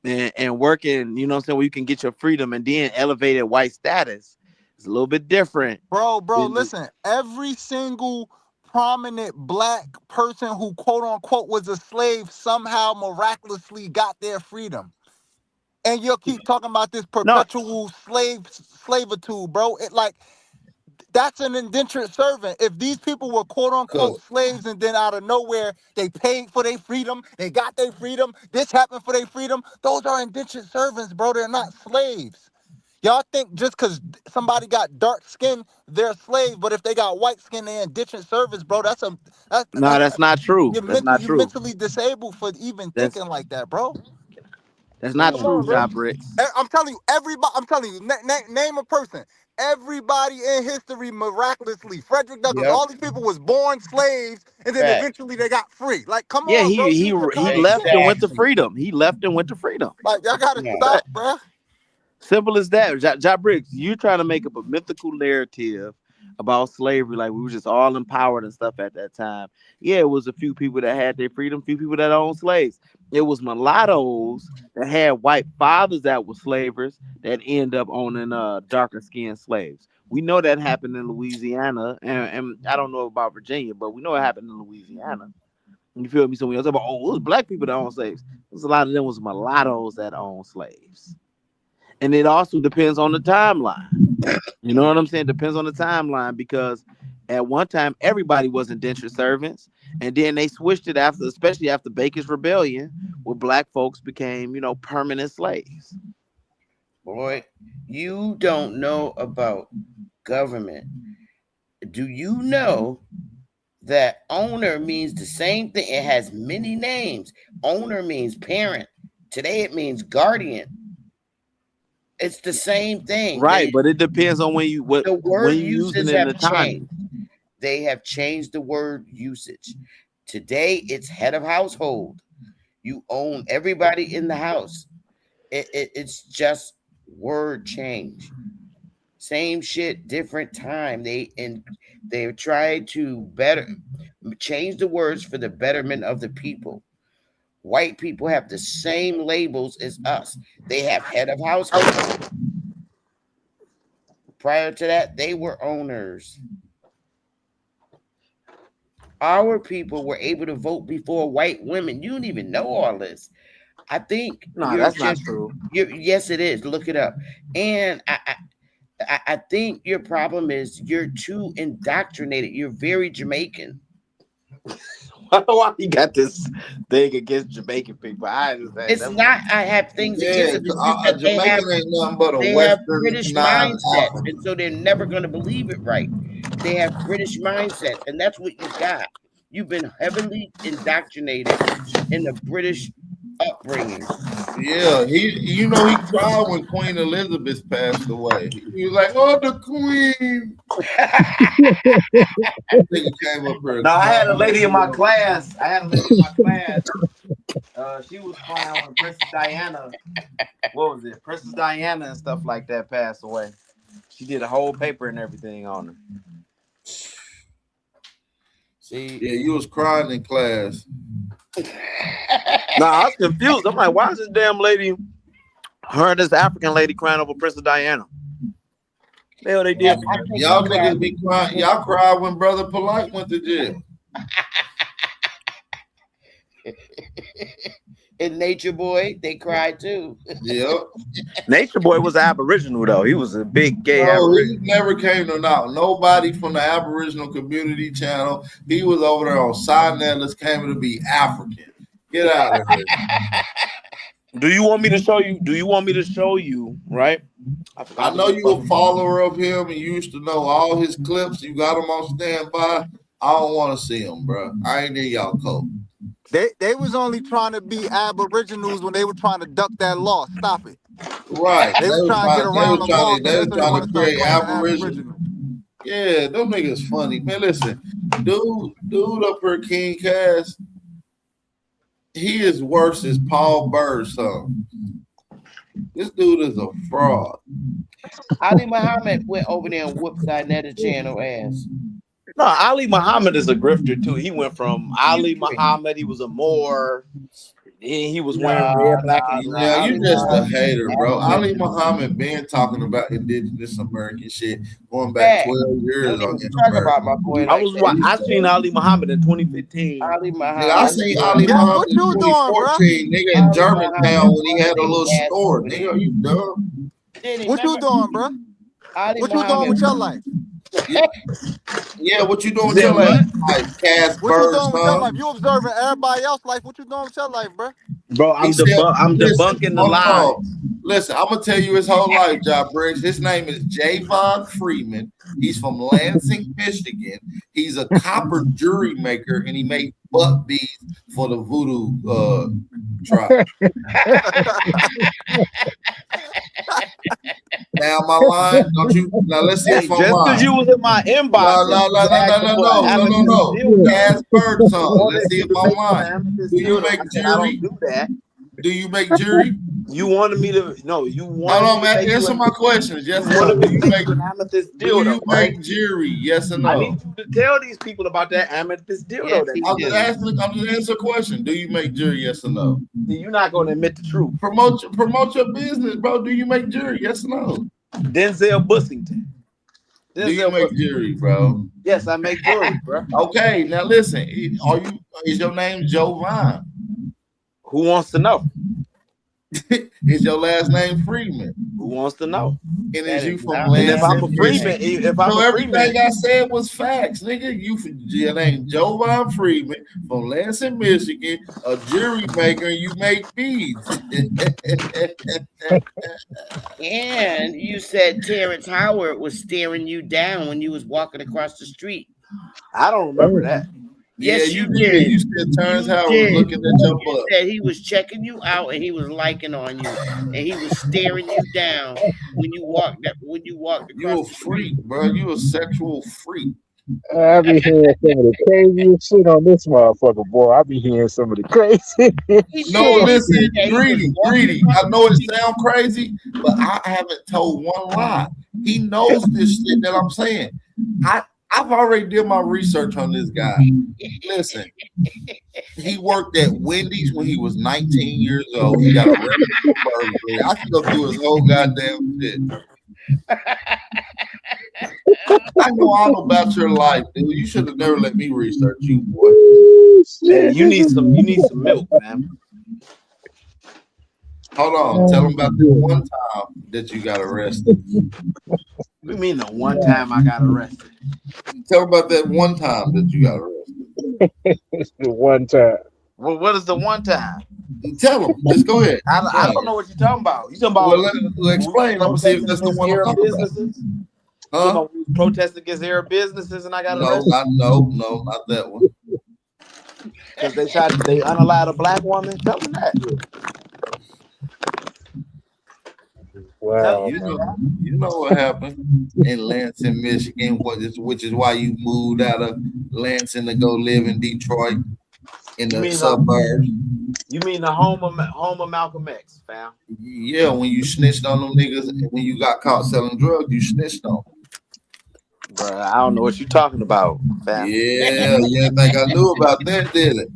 and working, you know what I'm saying, where you can get your freedom and then elevated white status. It's a little bit different. Bro, listen. Every single prominent black person who quote unquote was a slave somehow miraculously got their freedom. And you'll keep talking about this No, perpetual slavitude, bro. It like that's an indentured servant. If these people were quote unquote slaves and then out of nowhere they paid for their freedom, they got their freedom, this happened for their freedom, those are indentured servants, bro. They're not slaves. Y'all think just because somebody got dark skin, they're a slave, but if they got white skin, they're indentured servants, bro. That's not true. That's not you're true. mentally disabled for even That's thinking like that, bro. not Come true, on, bro. Ja Bricks. I'm telling you, everybody. I'm telling you, name a person. Everybody in history, miraculously, Frederick Douglass, Yep. all these people was born slaves, and then Right. eventually they got free. Like, come Yeah, on, bro. he Use your common left and sense. went to Exactly. freedom. He left and went to freedom. Like, y'all gotta Yeah. stop, bro. Simple as that. Ja Briggs, you trying to make up a mythical narrative about slavery, like we were just all empowered and stuff at that time. Yeah, it was a few people that had their freedom, few people that owned slaves. It was mulattoes that had white fathers that were slavers that end up owning darker skinned slaves. We know that happened in Louisiana, and I don't know about Virginia, but we know it happened in Louisiana. You feel me? So when you talk about, it was black people that owned slaves, there's a lot of them was mulattoes that owned slaves. And it also depends on the timeline. You know what I'm saying? Depends on the timeline, because at one time everybody was indentured servants, and then they switched it after, especially after Bacon's Rebellion, where black folks became, permanent slaves. Boy, you don't know about government. Do you know that owner means the same thing? It has many names. Owner means parent. Today it means guardian. It's the same thing. Right, but it depends on when you using uses it in have the timing. changed. They have changed the word usage. Today it's head of household. You own everybody in the house. It's just word change. Same shit, different time. They've tried to change the words for the betterment of the people. White people have the same labels as us. They have head of household. Prior to that, they were owners. Our people were able to vote before white women. You don't even know all this. I think that's not true. Yes, it is. Look it up. And I think your problem is you're too indoctrinated. You're very Jamaican. Why you got this thing against Jamaican people? I understand. It's not. I have things against it. It's just that Jamaican ain't nothing but a they have Western British mindset, and so they're never going to believe it right. They have British mindset, and that's what you got. You've been heavily indoctrinated in the British upbringing. Yeah, he cried when Queen Elizabeth passed away. He was like, "Oh, the Queen." No, I had a lady in my class. She was crying when Princess Diana. What was it? Princess Diana and stuff like that passed away. She did a whole paper and everything on her. See, yeah, you was crying in class. Nah, I was confused. I'm like, why is this damn lady, her and this African lady crying over Princess Diana? The hell they did. Y'all niggas be crying. Y'all cried when Brother Polite went to jail. And Nature Boy, they cried too. Yep. Nature Boy was Aboriginal though. He was a big gay Aboriginal. He never came to out. Nobody from the Aboriginal Community Channel. He was over there on Side Nettlers claiming to be African. Get out of here. Do you want me to show you? Do you want me to show you? Right. I know you a follower of him and you used to know all his clips. You got him on standby. I don't want to see him, bro. I ain't in y'all code. They was only trying to be Aboriginals when they were trying to duck that law. Stop it. Right. They was trying to get around the law. They was trying to create Aboriginal. Yeah, them niggas funny. Man, listen. Dude up here, King Cass, he is worse as Paul Bird's son. This dude is a fraud. Ali Muhammad went over there and whooped that Netta channel ass. No, Ali Muhammad is a grifter too. He went from Ali Muhammad, he was a Moor, he was wearing red, black, and green. Yeah, you just a hater, bro. Ali Muhammad been talking about indigenous American shit going back 12 years on Instagram. I seen Ali Muhammad in 2015. Ali Muhammad. Nigga, I seen Ali Muhammad in 2014, nigga, in Germantown when he had a little store. Nigga, are you dumb? What you doing, bro? What you doing with your life? Yeah, what you doing with your life? Like Cass What you doing with your son? life? You observing everybody else's life. What you doing with your life, bro? Bro, I'm debunking the lies. Listen, I'm gonna tell you his whole life, Job Briggs. His name is Javon Freeman. He's from Lansing, Michigan. He's a copper jewelry maker, and he made buck beads for the voodoo tribe. Now my line, don't you? Now let's see if I'm just because you was in my inbox. No. Cass Birdsong. Let's see if I'm lying. Do you make jewelry? Do you make jewelry? You wanted me to? No, you wanted. Hold on, man. Answer my questions. Yes or no? Do you make amethyst do you make jewelry? Yes or no? I need you to tell these people about that amethyst dildo. I'm just answering a question. Do you make jewelry? Yes or no? You're not going to admit the truth. Promote your business, bro. Do you make jewelry? Yes or no? Denzel Bussington. Do you make jewelry, bro? Yes, I make jewelry, bro. Okay, now listen. Is your name Jovan? Who wants to know? Is your last name Freeman? Who wants to know? And is you from Lansing? If I'm a Freeman, everything I said was facts, nigga. Your name Jovan Freeman from Lansing, Michigan, a jewelry maker, and you make beads. And you said Terrence Howard was staring you down when you was walking across the street. I don't remember that. Yes, you did. You said Terrence Howard was looking at your butt. You said he was checking you out and he was liking on you and he was staring you down when you walked across. You a freak, bro. You a sexual freak. I be hearing some of the craziest shit on this motherfucker, boy. I be hearing some of the crazy. No, listen, greedy. I know it sounds crazy, but I haven't told one lie. He knows this shit that I'm saying. I've already did my research on this guy. Listen, he worked at Wendy's when he was 19 years old. He got arrested for burglary. I can go through his whole goddamn shit. I know all about your life, dude. You should have never let me research you, boy. Hey, you need some milk, man. Hold on. Tell him about the one time that you got arrested. What do you mean the one time I got arrested? Tell him about that one time that you got arrested. The one time. Well, what is the one time? Tell him. Just go ahead. I don't know what you're talking about. You talking about? Well, explain. I'm gonna see if that's the one I'm talking about. Huh? Protest against Arab businesses, and I got arrested. No, not that one. Because they unallowed a black woman. Tell them that. Wow. You know what happened in Lansing, Michigan, which is why you moved out of Lansing to go live in Detroit in the suburbs. You mean the home of Malcolm X, fam? Yeah, when you snitched on them niggas and when you got caught selling drugs, you snitched on them. Bro, I don't know what you talking about, fam. Yeah, you didn't think I knew about that, did it?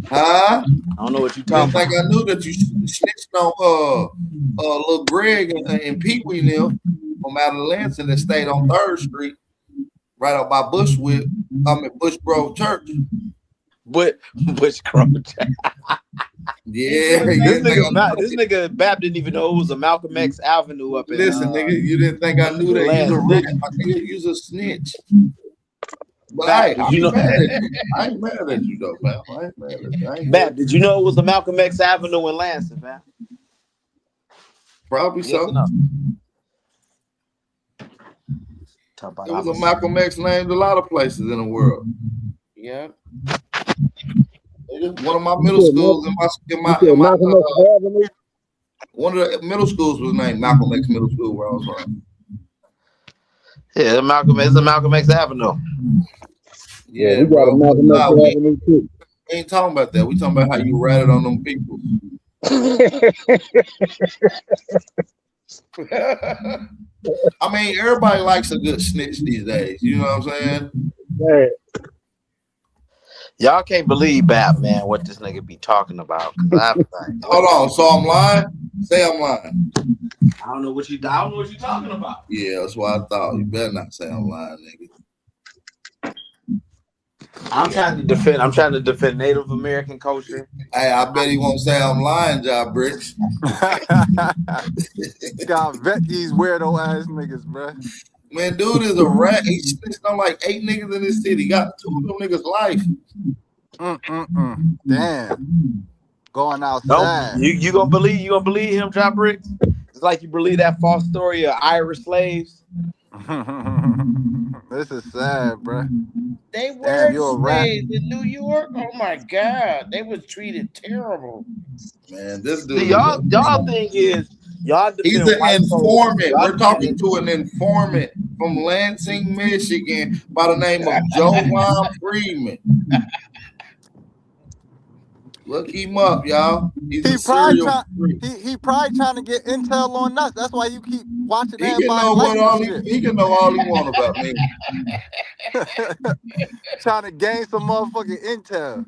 Huh? I don't know what you You didn't talking think about. I knew that you snitched on little Greg and Pee Wee Neal from out of Lansing that stayed on 3rd Street, right up by Bushwick. Bush Grove Church. Bush Grove Church. Yeah, this nigga Bap didn't even know it was a Malcolm X Avenue up in. Listen, nigga, you didn't think I knew that. You's a rich, my nigga. You's a snitch. But Bap, I ain't mad at you. I ain't mad at you though, man. I ain't mad at you. Bap, did you know it was a Malcolm X Avenue in Lansing, man? Probably so. No. There was a Malcolm X named a lot of places in the world. Yeah. One of my middle schools one of the middle schools was named Malcolm X Middle School where I was from. Yeah, it's a Malcolm X Avenue. Yeah, we got a Malcolm X Avenue too. We ain't talking about that. We talking about how you ratted on them people. I mean, everybody likes a good snitch these days. You know what I'm saying? Right. Y'all can't believe Bap, man, what this nigga be talking about. Hold on, so I'm lying? Say I'm lying. I don't know what you talking about. Yeah, that's what I thought. You better not say I'm lying, nigga. I'm trying to defend Native American culture. Hey, I bet he won't say I'm lying, Job Bricks. Gotta vet these weirdo ass niggas, bro. Man, dude is a rat. He snitched on like 8 niggas in this city. Got 2 of them niggas' life. Damn. Going outside. No, you gonna believe him, Job Bricks? It's like you believe that false story of Irish slaves. This is sad, bro. They were you're a rat. slaves in New York. Oh my God, they was treated terrible. Man, this dude. See, y'all think is y'all. He's an informant. We're talking to an informant from Lansing, Michigan, by the name of Jovan Freeman. Look him up, y'all. He probably trying to get intel on us. That's why you keep watching everybody. He can know all he want about me. Trying to gain some motherfucking intel.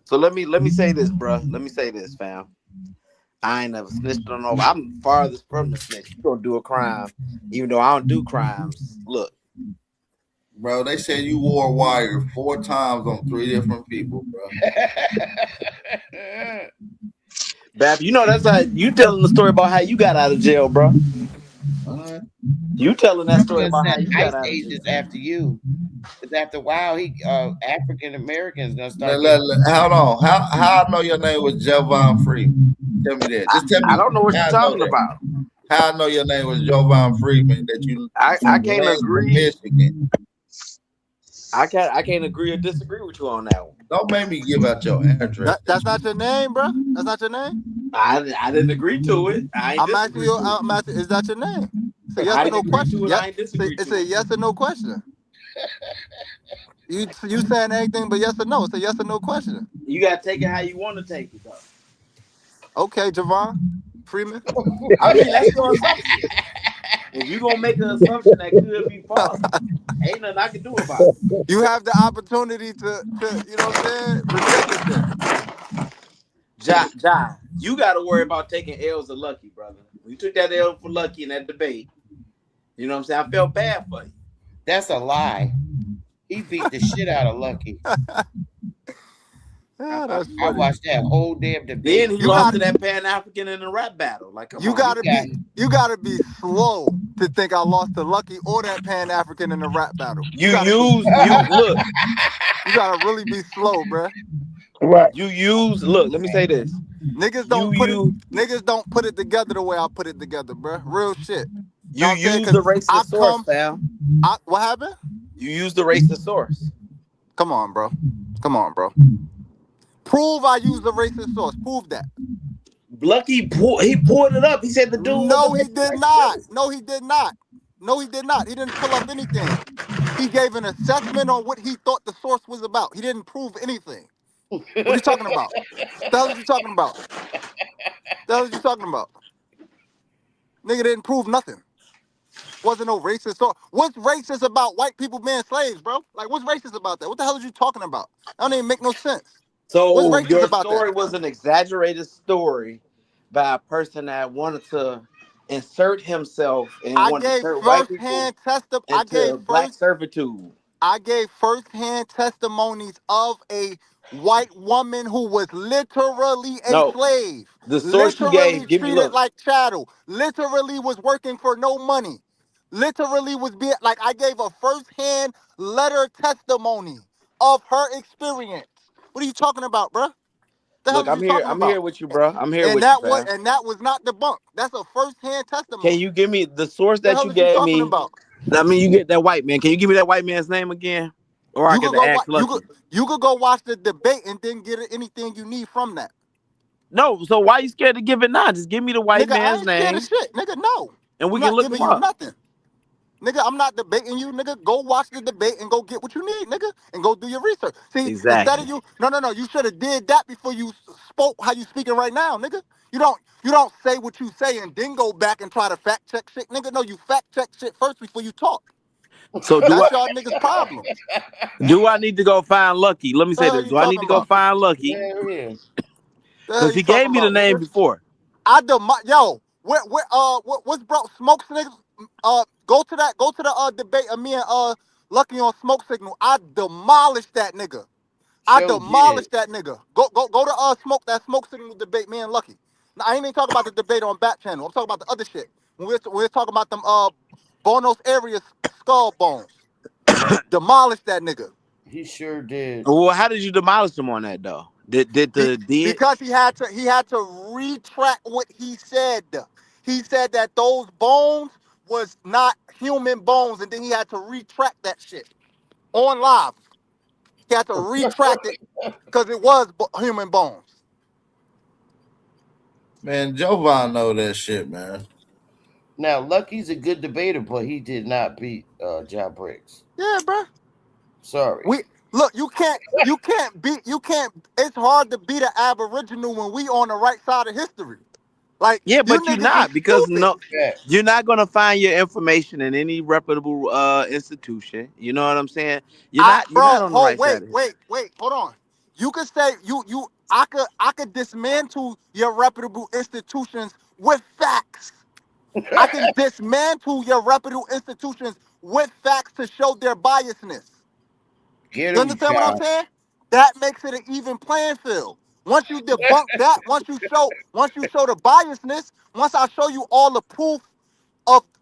So let me say this, bro. Let me say this, fam. I ain't never snitched on nobody. I'm farthest from the snitch. You gonna do a crime, even though I don't do crimes. Look. Bro, they said you wore a wire 4 times on 3 different people, bro. Bab, you know that's how you telling the story about how you got out of jail, bro. Right. You telling that story about how you got out of jail. After you, because after a while, African Americans gonna start. Hold on. How I know your name was Jovan Freeman? Tell me that. Just tell me. I don't know what you're talking about. How I know your name was Jovan Freeman? That you. I can't agree. Michigan. I can't agree or disagree with you on that one. Don't make me give out your address. That's not your name, bro. That's not your name. I didn't agree to it. I'm asking, is that your name? It's a yes or no question. It's a yes or no question. You saying anything but yes or no? It's a yes or no question. You gotta take it how you want to take it, though. Okay, Jovan Freeman. I mean, that's your assumption. If you gonna make an assumption that could be false, ain't nothing I can do about it. You have the opportunity to you know what I'm saying, reject it. Ja, you got to worry about taking L's to Lucky, brother. We took that L for Lucky in that debate. You know what I'm saying? I felt bad for you. That's a lie. He beat the shit out of Lucky. I watched that whole damn debate. Then he lost to that Pan-African in the rap battle. Like, you gotta be slow to think I lost to Lucky or that Pan-African in the rap battle. Look. You gotta really be slow, bro. Right. Look, let me say this. Niggas don't put it together the way I put it together, bro. Real shit. You use the racist source, fam. What happened? You use the racist source. Come on, bro. Prove I used the racist source. Prove that. Lucky, he pulled it up. He said the dude. No, he did not. He didn't pull up anything. He gave an assessment on what he thought the source was about. He didn't prove anything. What are you talking about? The hell are you talking about? The hell are you talking about? Nigga didn't prove nothing. Wasn't no racist. So what's racist about white people being slaves, bro? Like, what's racist about that? What the hell are you talking about? That don't even make no sense. What's So racist your about that? story was an exaggerated story by a person that wanted to insert himself and I wanted to gave turn white people into black servitude. I gave firsthand testimonies of a white woman who was literally a No, slave, the source you literally gave, give me treated look. like chattel, literally was working for no money, literally was being like I gave a firsthand letter testimony of her experience. What are you talking about, bruh? The hell Look, are you talking I'm about? here with you, bro. I'm here And with you, that was fam. and that was not debunked. That's a firsthand Can testimony. you give me the source The that hell you is you gave talking me? about? I mean, you get that white man. Can you give me that white man's name again? Or I You get could to go ask watch. Lucky. You could go watch the debate and then get anything you need from that. No, so why you scared to give it now? Just give me the white Nigga, I man's ain't scared of name shit. Nigga, no. and I'm we can not look giving him you up. nothing. Nigga, I'm not debating you. Nigga, go watch the debate and go get what you need, nigga, and go do your research. See, instead of Exactly. you, no, you should have did that before you spoke how you speaking right now, nigga. You don't say what you say and then go back and try to fact check shit, nigga. No, you fact check shit first before you talk. So That's y'all niggas' problem. do I need to go find Lucky? Let me The say hell this. you Do I need talking to go about? find Lucky? There it is. The hell Because you he gave talking me the about, name nigga? before. Yo, what's bro? Smoke Signal. Go to the debate of me and Lucky on Smoke Signal. I demolished that nigga. I So did. demolished that nigga. Go to Smoke Signal debate. Me and Lucky. Now, I ain't even talking about the debate on Back Channel. I'm talking about the other shit. When we're talking about them Bonos areas skull bones. Demolished that nigga. He sure did. Well, how did you demolish him on that though? Did Be- the did because he had to retract what he said. He said that those bones was not human bones, and then he had to retract that shit on live. He had to retract it because it was human bones. Man, Jovan know that shit, man. Now, Lucky's a good debater, but he did not beat John Briggs. Yeah, bruh. Sorry. We look. You can't. It's hard to beat an Aboriginal when we on the right side of history. Like Yeah, you but you're niggas is not because stupid. no, you're not gonna find your information in any reputable institution. You know what I'm saying? You're not on the right Wait, side of it. wait, hold on. You could say I could dismantle your reputable institutions with facts. I can dismantle your reputable institutions with facts to show their biasness. Get You him, understand what I'm child. saying? That makes it an even playing field. Once you debunk that, once you show the biasness, once I show you all the proof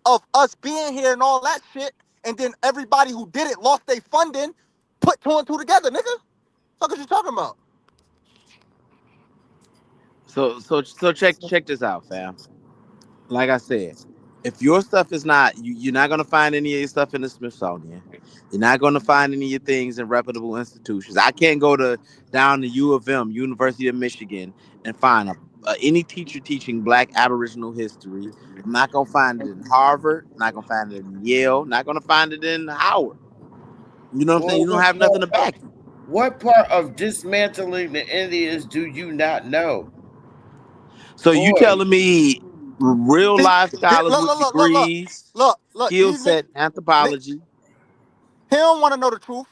of us being here and all that shit, and then everybody who did it lost their funding, put two and two together, nigga. What you talking about? So check this out, fam. Like I said, if your stuff is not you're not gonna find any of your stuff in the Smithsonian. You're not gonna find any of your things in reputable institutions. I can't go to down to U of M, University of Michigan, and find any teacher teaching Black Aboriginal history. I'm not gonna find it in Harvard. Not gonna find it in Yale. Not gonna find it in Howard. You know what I'm saying? Well, You don't have nothing to back you. what part of dismantling the Indians do you not know? So you Boy, telling me real See, life scholars look, with look, look, look, look, degrees, look. skill set, anthropology. He don't want to know the truth.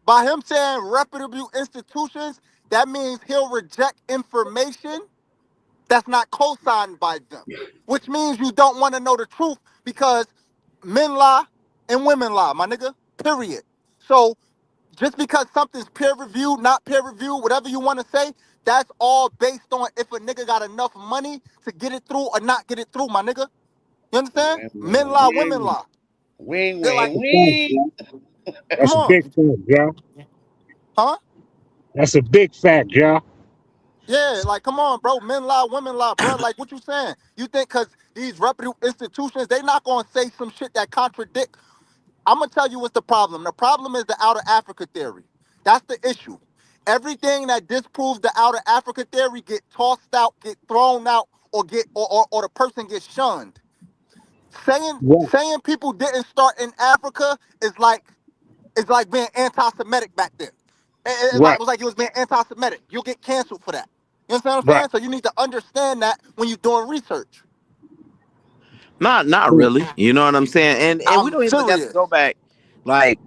By him saying reputable institutions, that means he'll reject information that's not co-signed by them, which means you don't want to know the truth because men lie and women lie, my nigga. Period. So just because something's peer reviewed, not peer reviewed, whatever you want to say, that's all based on if a nigga got enough money to get it through or not get it through, my nigga. You understand? Men lie, women wing, lie. wing, They're like, wing, wing. come That's a on, big fact, Joe. huh? That's a big fact, Joe. Yeah, like, come on, bro. Men lie, women lie, bro. Like, what you saying? You think because these reputable institutions, they not going to say some shit that contradict. I'm going to tell you what's the problem. The problem is the outer Africa theory. That's the issue. Everything that disproves the outer Africa theory get tossed out, get thrown out, or the person gets shunned. Saying Right. saying people didn't start in Africa is like being anti-Semitic back then. Right. It was like you was being anti-Semitic. You'll get canceled for that. You understand what I'm Right. saying? So you need to understand that when you're doing research. Not really. You know what I'm saying? And we I'm don't even have to serious. go back. Like,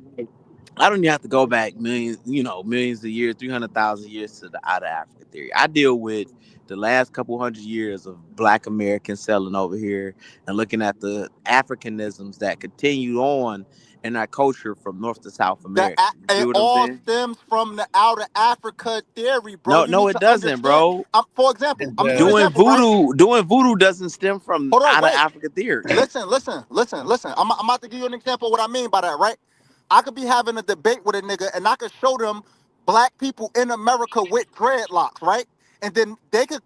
I don't even have to go back millions of years, 300,000 years to the out of Africa theory. I deal with the last couple hundred years of Black Americans selling over here and looking at the Africanisms that continue on in our culture from North to South America. You It feel what I'm all saying? stems from the outer Africa theory, bro. No, You no, need it to doesn't, understand. bro. For example, It I'm gonna give you an does. example, right? Doing voodoo doesn't stem from Hold on, out of wait. Africa theory. Listen. I'm about to give you an example of what I mean by that, right? I could be having a debate with a nigga and I could show them black people in America with dreadlocks, right? And then they could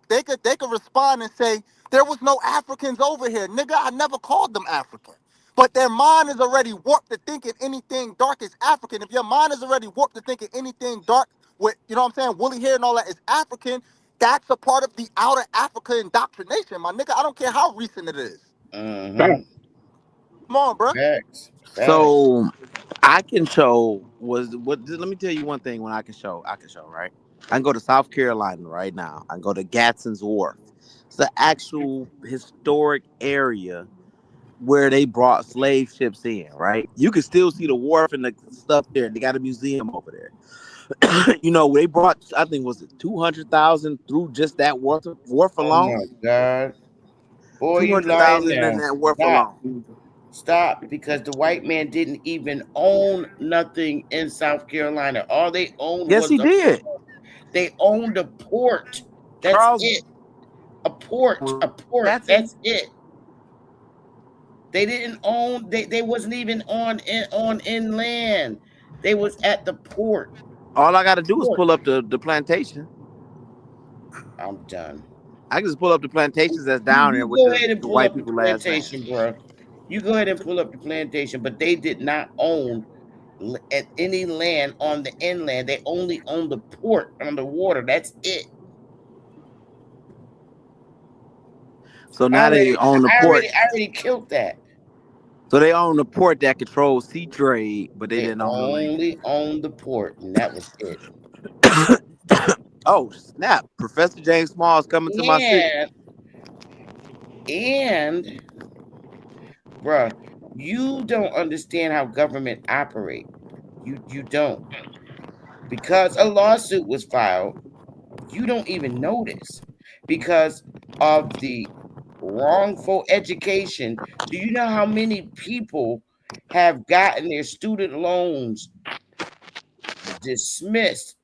respond and say, there was no Africans over here. Nigga, I never called them African. But their mind is already warped to thinking anything dark is African. If your mind is already warped to thinking anything dark with, you know what I'm saying, woolly hair and all that is African, that's a part of the outer Africa indoctrination, my nigga. I don't care how recent it is. Mm-hmm. Come on, bro. Facts. Facts. So I can show let me tell you one thing when I can show, right? I can go to South Carolina right now. I can go to Gadsden's Wharf. It's the actual historic area where they brought slave ships in, right? You can still see the wharf and the stuff there. They got a museum over there. They brought, I think, was it 200,000 through just that wharf Oh my alone? God. Boy, you lying 200,000 in now. that wharf Stop. alone. Stop. Because the white man didn't even own nothing in South Carolina. All they owned Yes, was he the did. port. They owned a port. That's Charles it. A port. A port. Gatson. That's it. They didn't own, they wasn't even on inland. They was at the port. All I got to do is Port. pull up the plantation. I'm done. I can just pull up the plantations that's You down there you with go the, ahead and the pull white up the people last name. plantation, bro. You go ahead and pull up the plantation, but they did not own at any land on the inland. They only owned the port on the water. That's it. So I now they already, own the I port. already, I already killed that. So they own the port that controls sea trade, but they They didn't own the land. only owned the port, and that was it. Oh snap! Professor James Small is coming to my city. And bruh, you don't understand how government operate. You don't. Because a lawsuit was filed, you don't even notice because of the wrongful education. Do you know how many people have gotten their student loans dismissed,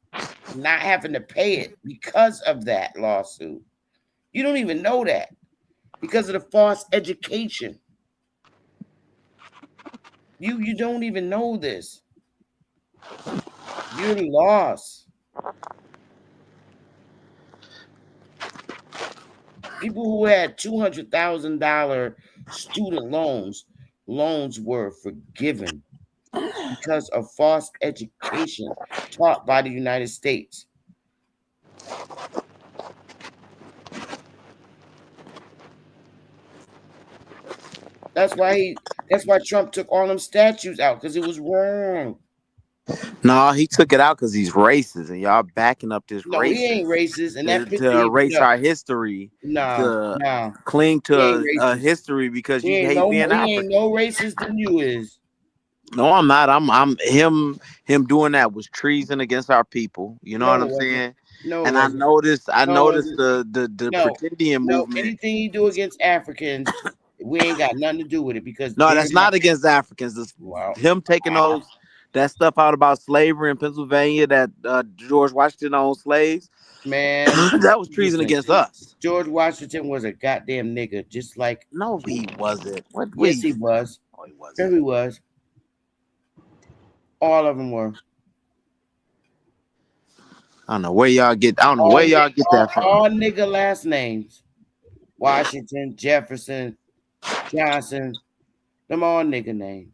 not having to pay it because of that lawsuit? You don't even know that because of the false education. You don't even know this. You're lost. People who had $200,000 student loans were forgiven because of false education taught by the United States. That's why Trump took all them statues out, because it was wrong. No, he took it out because he's racist, and y'all backing up this No, he ain't racist racist, and that picture to even erase does. our history, Nah, to cling he ain't to a racist. history because you hate being He ain't African. no racist than you is. No, I'm not. I'm him doing that was treason against our people. You know No, what it I'm wasn't. saying? No, it And I wasn't. noticed No, it noticed wasn't. the No, Pretendian no. movement. Anything you do against Africans, we ain't got nothing to do with it, because No, they're that's not. not against Africans. It's Well, him taking that stuff out about slavery in Pennsylvania, that George Washington owned slaves. man, That was treason listen. against us. George Washington was a goddamn nigga, just like. No, he wasn't. What? Yes, he was. No, he Yes, wasn't. he was. All of them were. I don't know where y'all get. I don't know where y'all get that from. All nigga last names: Washington, Jefferson, Johnson. Them all nigga names.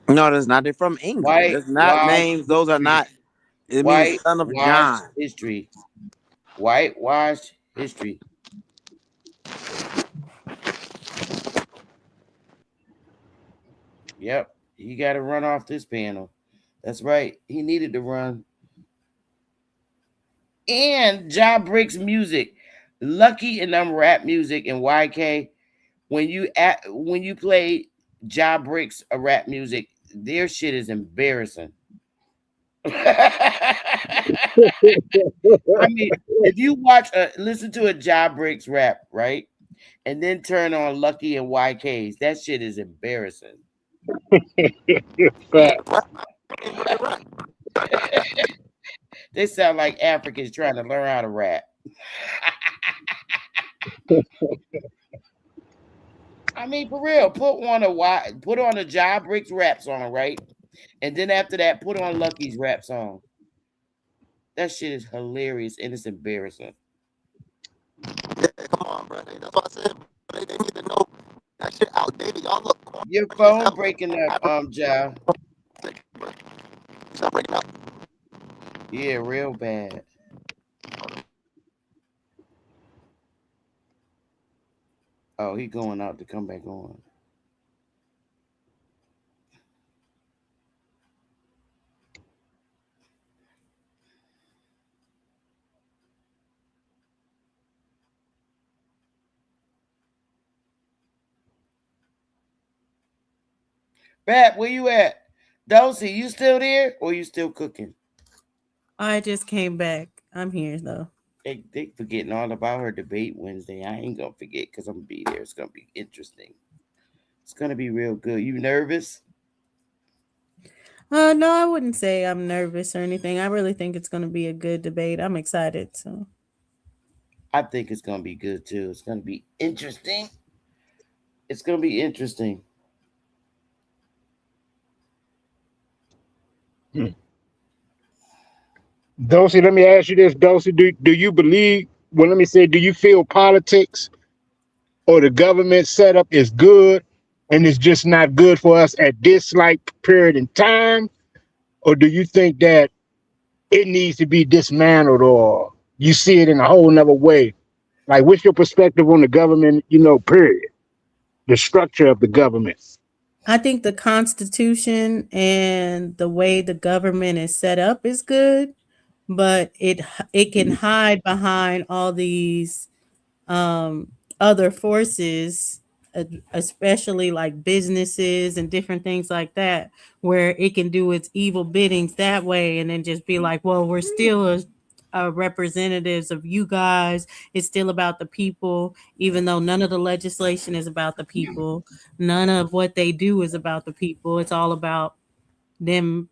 No, that's not. They're from England. That's not Whitewash names. Those are history. not. It means son of Whitewashed John. history. Whitewashed history. Yep. He got to run off this panel. That's right. He needed to run. And Job Breaks music. Lucky and them rap music and YK. When you play Job Breaks a rap music, their shit is embarrassing. I mean, if you listen to a Job Breaks rap, right, and then turn on Lucky and YKs, that shit is embarrassing. They sound like Africans trying to learn how to rap. I mean, for real, put on a Job Breaks rap song, right, and then after that, put on Lucky's rap song. That shit is hilarious and it's embarrassing. Come on, bro. That's what I said. They need to know that shit outdated. Y'all look. Your phone breaking up, Ja. Stop breaking up. Yeah, real bad. Oh, he going out to come back on. Bat, where you at? Dulci, you still there or you still cooking? I just came back. I'm here though. They forgetting all about her debate Wednesday. I ain't gonna forget because I'm gonna be there. It's gonna be interesting. It's gonna be real good. You nervous? No, I wouldn't say I'm nervous or anything. I really think it's going to be a good debate. I'm excited. So I think it's gonna be good too. It's gonna be interesting. It's gonna be interesting. Dulcie, let me ask you this, Dulcie. Do you believe, well, let me say, do you feel politics or the government setup is good and it's just not good for us at this like period in time? Or do you think that it needs to be dismantled or you see it in a whole nother way? Like, what's your perspective on the government, period? The structure of the government. I think the Constitution and the way the government is set up is good, but it can hide behind all these other forces, especially like businesses and different things like that, where it can do its evil biddings that way and then just be like, well, we're still representatives of you guys. It's still about the people, even though none of the legislation is about the people. None of what they do is about the people. It's all about them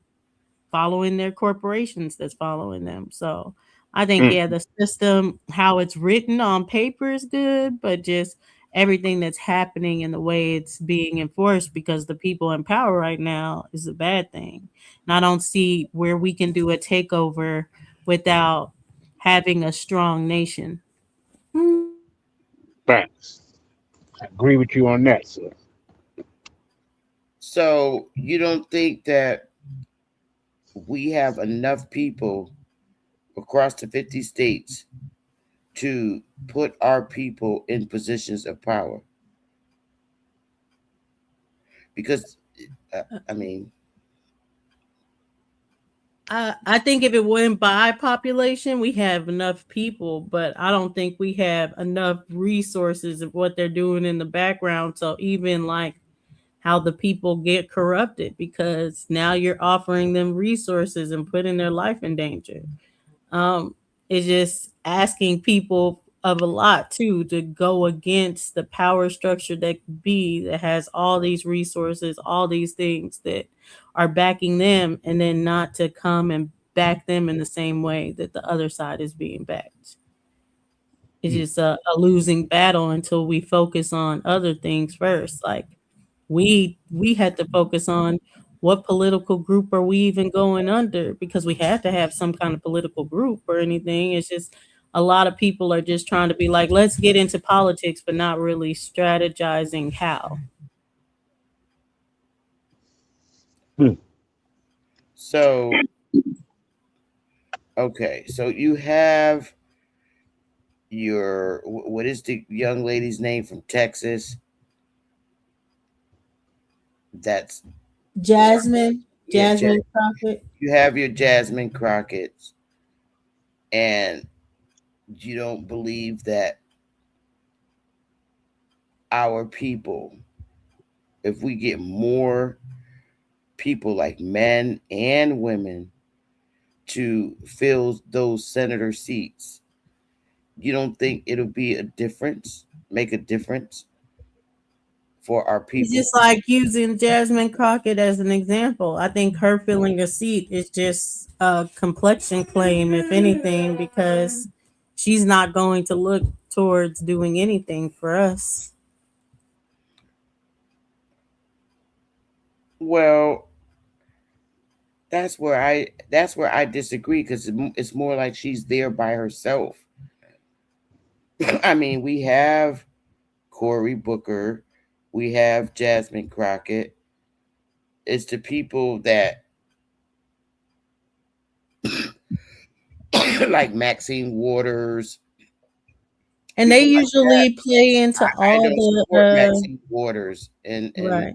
following their corporations that's following them. So I think, Mm. yeah, the system, how it's written on paper is good, but just everything that's happening and the way it's being enforced because the people in power right now is a bad thing. And I don't see where we can do a takeover without having a strong nation. Facts. I agree with you on that, sir. So you don't think that we have enough people across the 50 states to put our people in positions of power? Because, I mean, I think if it went by population, we have enough people, but I don't think we have enough resources of what they're doing in the background. So even like how the people get corrupted because now you're offering them resources and putting their life in danger. Um, it's just asking people of a lot too to go against the power structure that could be that has all these resources, all these things that are backing them, and then not to come and back them in the same way that the other side is being backed. It's just a losing battle until we focus on other things first. Like we had to focus on what political group are we even going under because we have to have some kind of political group or anything. It's just a lot of people are just trying to be like, let's get into politics, but not really strategizing how. Hmm. so, okay, so you have what is the young lady's name from Texas? That's, Jasmine, yeah, Jasmine Crockett. you have your Jasmine Crockett's. And you don't believe that our people, if we get more people like men and women to fill those senator seats, you don't think it'll be a difference, make a difference for our It's people? just like using Jasmine Crockett as an example. I think her filling a seat is just a complexion claim, if anything, because she's not going to look towards doing anything for us. Well, that's where I disagree, because it's more like she's there by herself. I mean, we have Cory Booker, we have Jasmine Crockett. It's the people that like Maxine Waters. And they People like that. usually play into I all don't support the Maxine Waters, and right.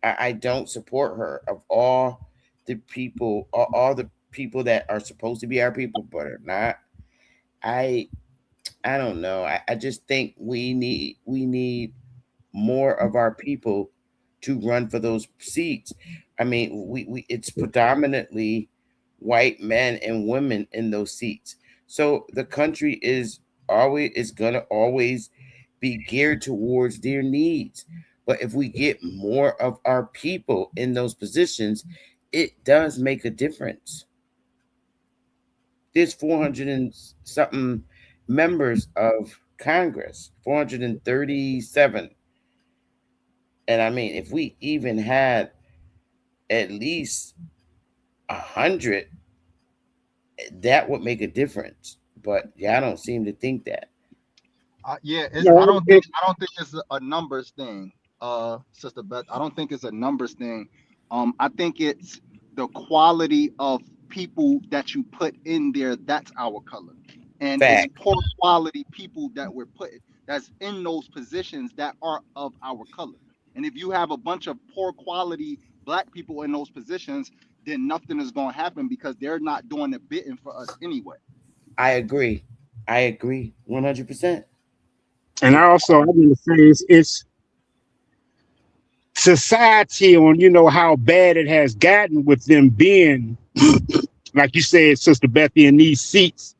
I don't support her. Of all the people that are supposed to be our people but are not. I I don't know. I just think we need more of our people to run for those seats. I mean, we it's predominantly white men and women in those seats. So the country is gonna always be geared towards their needs. But if we get more of our people in those positions, it does make a difference. There's 400 and something members of Congress, 437. And I mean, if we even had at least 100, that would make a difference. But yeah, I don't seem to think that. Yeah, I No, don't think it's a numbers thing, Sister Beth. I don't think it's a numbers thing. I think it's the quality of people that you put in there. That's our color, and it's Fact. poor quality people that we're putting that's in those positions that are of our color. And if you have a bunch of poor quality black people in those positions, then nothing is going to happen because they're not doing the bidding for us anyway. I agree. I agree 100%. and also I want to say it's society on how bad it has gotten with them being like you said, Sister Bethy, in these seats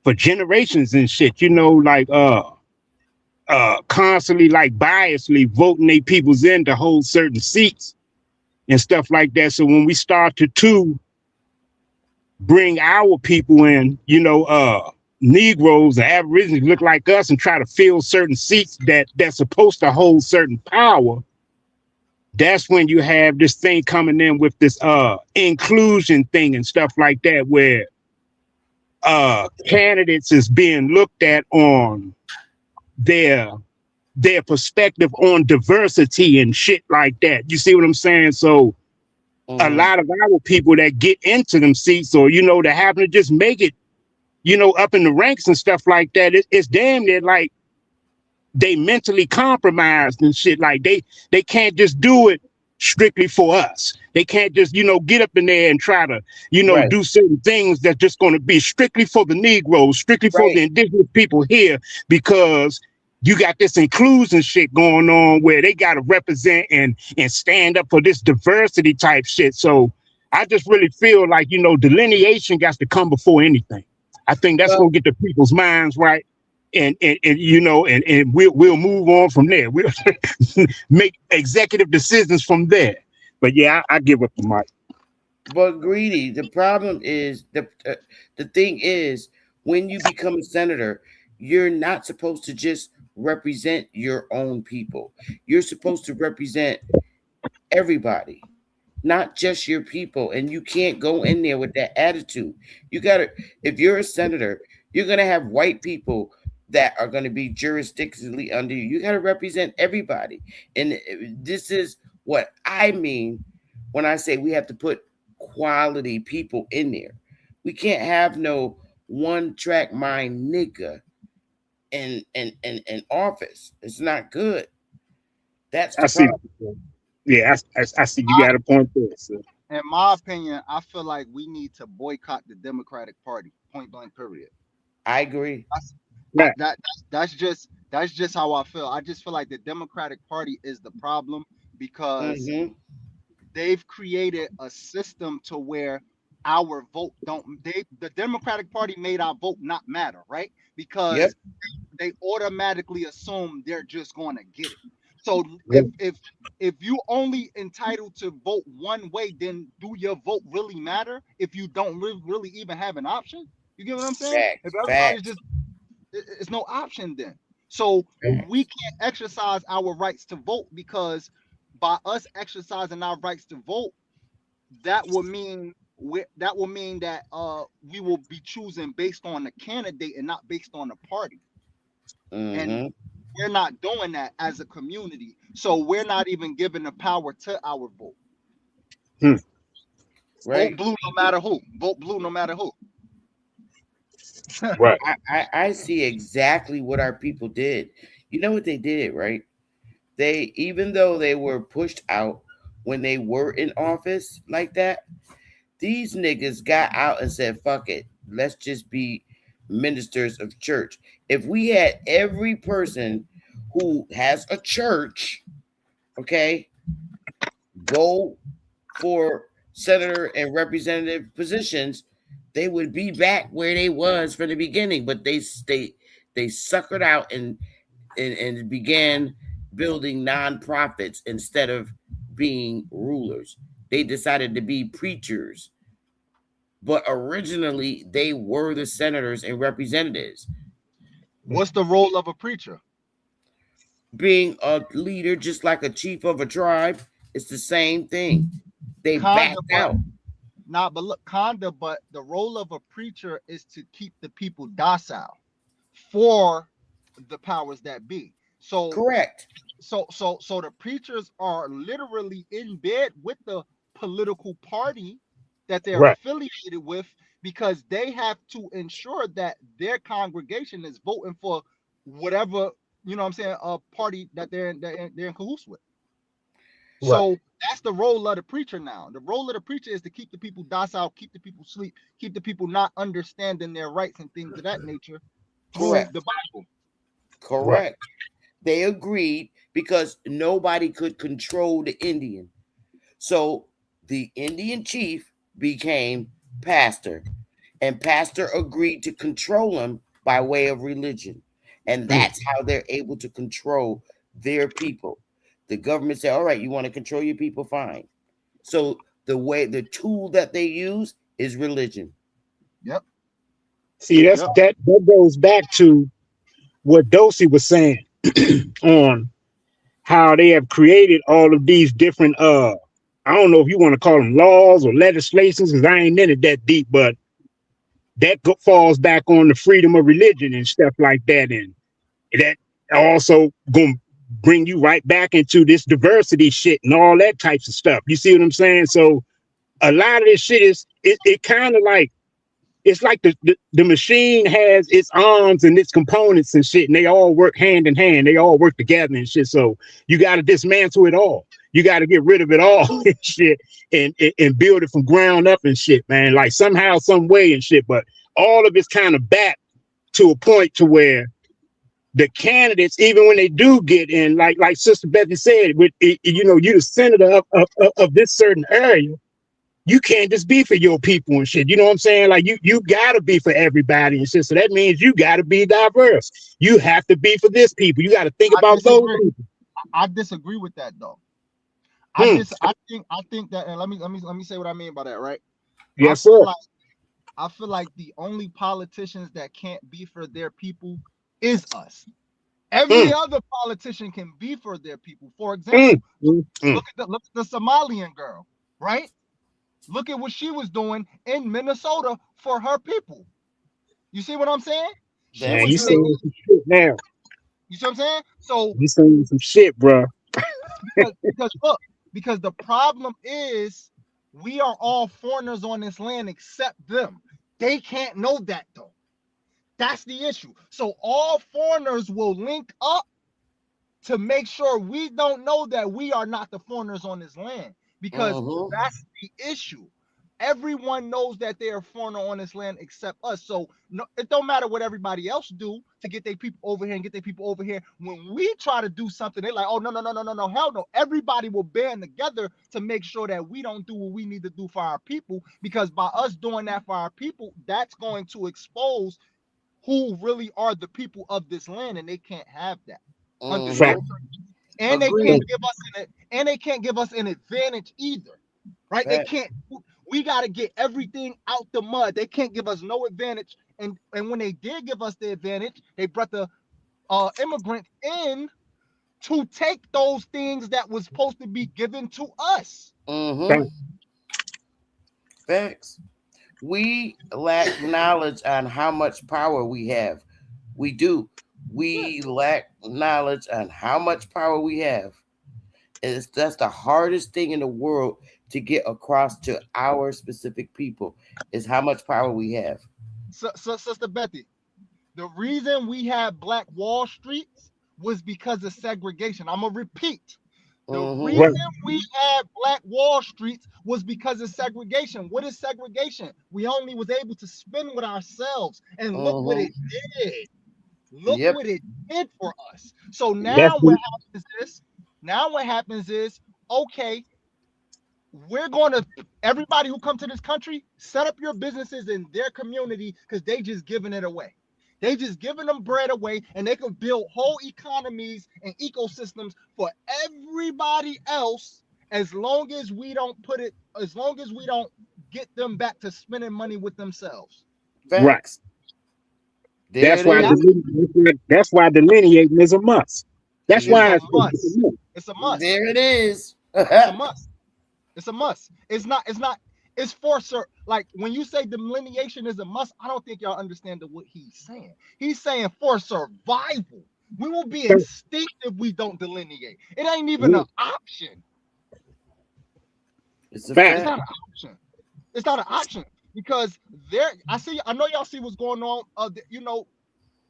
for generations and shit. Like constantly like biasly voting they peoples in to hold certain seats and stuff like that. So when we start to bring our people in, Negroes and Aborigines look like us and try to fill certain seats that's supposed to hold certain power, that's when you have this thing coming in with this inclusion thing and stuff like that, where candidates is being looked at on their perspective on diversity and shit like that. You see what I'm saying? So a Hmm. lot of our people that get into them seats, or that happen to just make it, up in the ranks and stuff like that, it's damn near like they mentally compromised and shit. Like they can't just do it strictly for us. They can't just get up in there and try to Right. do certain things that's just going to be strictly for the Negroes, strictly for Right. the indigenous people here, because you got this inclusion shit going on where they got to represent and stand up for this diversity type shit. So I just really feel like delineation got to come before anything. I think that's Well, gonna get the people's minds right, and we'll move on from there. We'll make executive decisions from there. But yeah, I give up the mic. but greedy. The problem is the thing is, when you become a senator, you're not supposed to just represent your own people. You're supposed to represent everybody, not just your people. And you can't go in there with that attitude. You gotta, if you're a senator, you're gonna have white people that are gonna be jurisdictionally under you. You gotta represent everybody. And this is what I mean when I say we have to put quality people in there. We can't have no one track mind nigga in office. It's not good. That's I the see. problem. Yeah, I see. You I, got a point there. So. in my opinion, I feel like we need to boycott the Democratic Party. Point blank. Period. I agree. That's just how I feel. I just feel like the Democratic Party is the problem because they've created a system to where our vote don't the Democratic Party made our vote not matter, right? Yep. Because they automatically assume they're just going to get it. So Yep. if you only entitled to vote one way, then do your vote really matter if you don't really even have an option? You get what I'm saying? If everybody's Facts. just it's no option then. So we can't exercise our rights to vote because by us exercising our rights to vote, that will mean that we will be choosing based on the candidate and not based on the party. And we're not doing that as a community. So we're not even giving the power to our vote. Right. Vote blue no matter who. Vote blue no matter who. Right. I see exactly what our people did. You know what they did, right? They, even though they were pushed out when they were in office like that, these niggas got out and said, fuck it. Let's just be ministers of church. If we had every person who has a church, okay, go for senator and representative positions, they would be back where they was from the beginning. But they suckered out and began building nonprofits instead of being rulers. They decided to be preachers, but originally they were the senators and representatives. What's the role of a preacher? Being a leader, just like a chief of a tribe, it's the same thing. They backed out. But look, but the role of a preacher is to keep the people docile for the powers that be. So correct. So the preachers are literally in bed with the political party that they're affiliated with because they have to ensure that their congregation is voting for whatever, you know what I'm saying, a party that they're in cahoots with. So that's the role of the preacher now. The role of the preacher is to keep the people docile, keep the people sleep, keep the people not understanding their rights and things of that nature through the Bible. Correct. They agreed because nobody could control the Indian. So the Indian chief became pastor, and pastor agreed to control him by way of religion. And that's how they're able to control their people. The government said, all right, you want to control your people? Fine. So the tool that they use is religion. Yep. See, that goes back to what Dulci was saying on how they have created all of these different I don't know if you want to call them laws or legislations, because I ain't in it that deep, but that falls back on the freedom of religion and stuff like that. And that also gonna bring you right back into this diversity shit and all that types of stuff. You see what I'm saying? So a lot of this shit is it kind of like, it's like the machine has its arms and its components and shit, and they all work hand in hand. They all work together and shit. So you got to dismantle it all. You got to get rid of it all and shit, and build it from ground up and shit, man. Like somehow, some way and shit. But all of it's kind of back to a point to where the candidates, even when they do get in, like Sister Betty said, with you're the senator of this certain area. You can't just be for your people and shit. You know what I'm saying? Like you gotta be for everybody and shit. So that means you gotta be diverse. You have to be for this people. You gotta think about those people. I disagree with that though. I think that, and let me say what I mean by that, right? Yes, sir. I feel like the only politicians that can't be for their people is us. Every other politician can be for their people. For example, look at the Somalian girl, right? Look at what she was doing in Minnesota for her people. You see what I'm saying? Man, you saying some shit now. You see what I'm saying? So you saying some shit, bro. because the problem is we are all foreigners on this land except them. They can't know that though. That's the issue. So all foreigners will link up to make sure we don't know that we are not the foreigners on this land, because that's the issue. everyone knows that they're a foreigner on this land except us. So no, it don't matter what everybody else do to get their people over here and get their people over here. When we try to do something, they're like, oh, no, hell no. Everybody will band together to make sure that we don't do what we need to do for our people, because by us doing that for our people, that's going to expose who really are the people of this land, and they can't have that under no Mm-hmm. and they Agreed. can't give us an advantage either, right? They Fact. can't. We got to get everything out the mud. They can't give us no advantage. And when they did give us the advantage, they brought the immigrants in to take those things that was supposed to be given to us. Mm-hmm. Facts. We lack knowledge on how much power we have. We do. We lack knowledge on how much power we have. That's the hardest thing in the world to get across to our specific people, is how much power we have. So Sister Betty, the reason we had Black Wall Streets was because of segregation. I'm gonna repeat. The reason we had Black Wall Streets was because of segregation. What is segregation? We only was able to spend with ourselves, and look what it did. Look what it did for us. So now what happens is, okay, we're going to, everybody who come to this country, set up your businesses in their community, because they just giving it away. They just giving them bread away, and they can build whole economies and ecosystems for everybody else, as long as we don't get them back to spending money with themselves. Facts. That's why delineating is a must. That's why it's a must. It's a must. There it is. It's a must. It's a must. It's for certain. Like when you say delineation is a must, I don't think y'all understand what he's saying. He's saying for survival. We will be extinct if we don't delineate. It ain't even an option. It's not an option. It's not an option, because I know y'all see what's going on.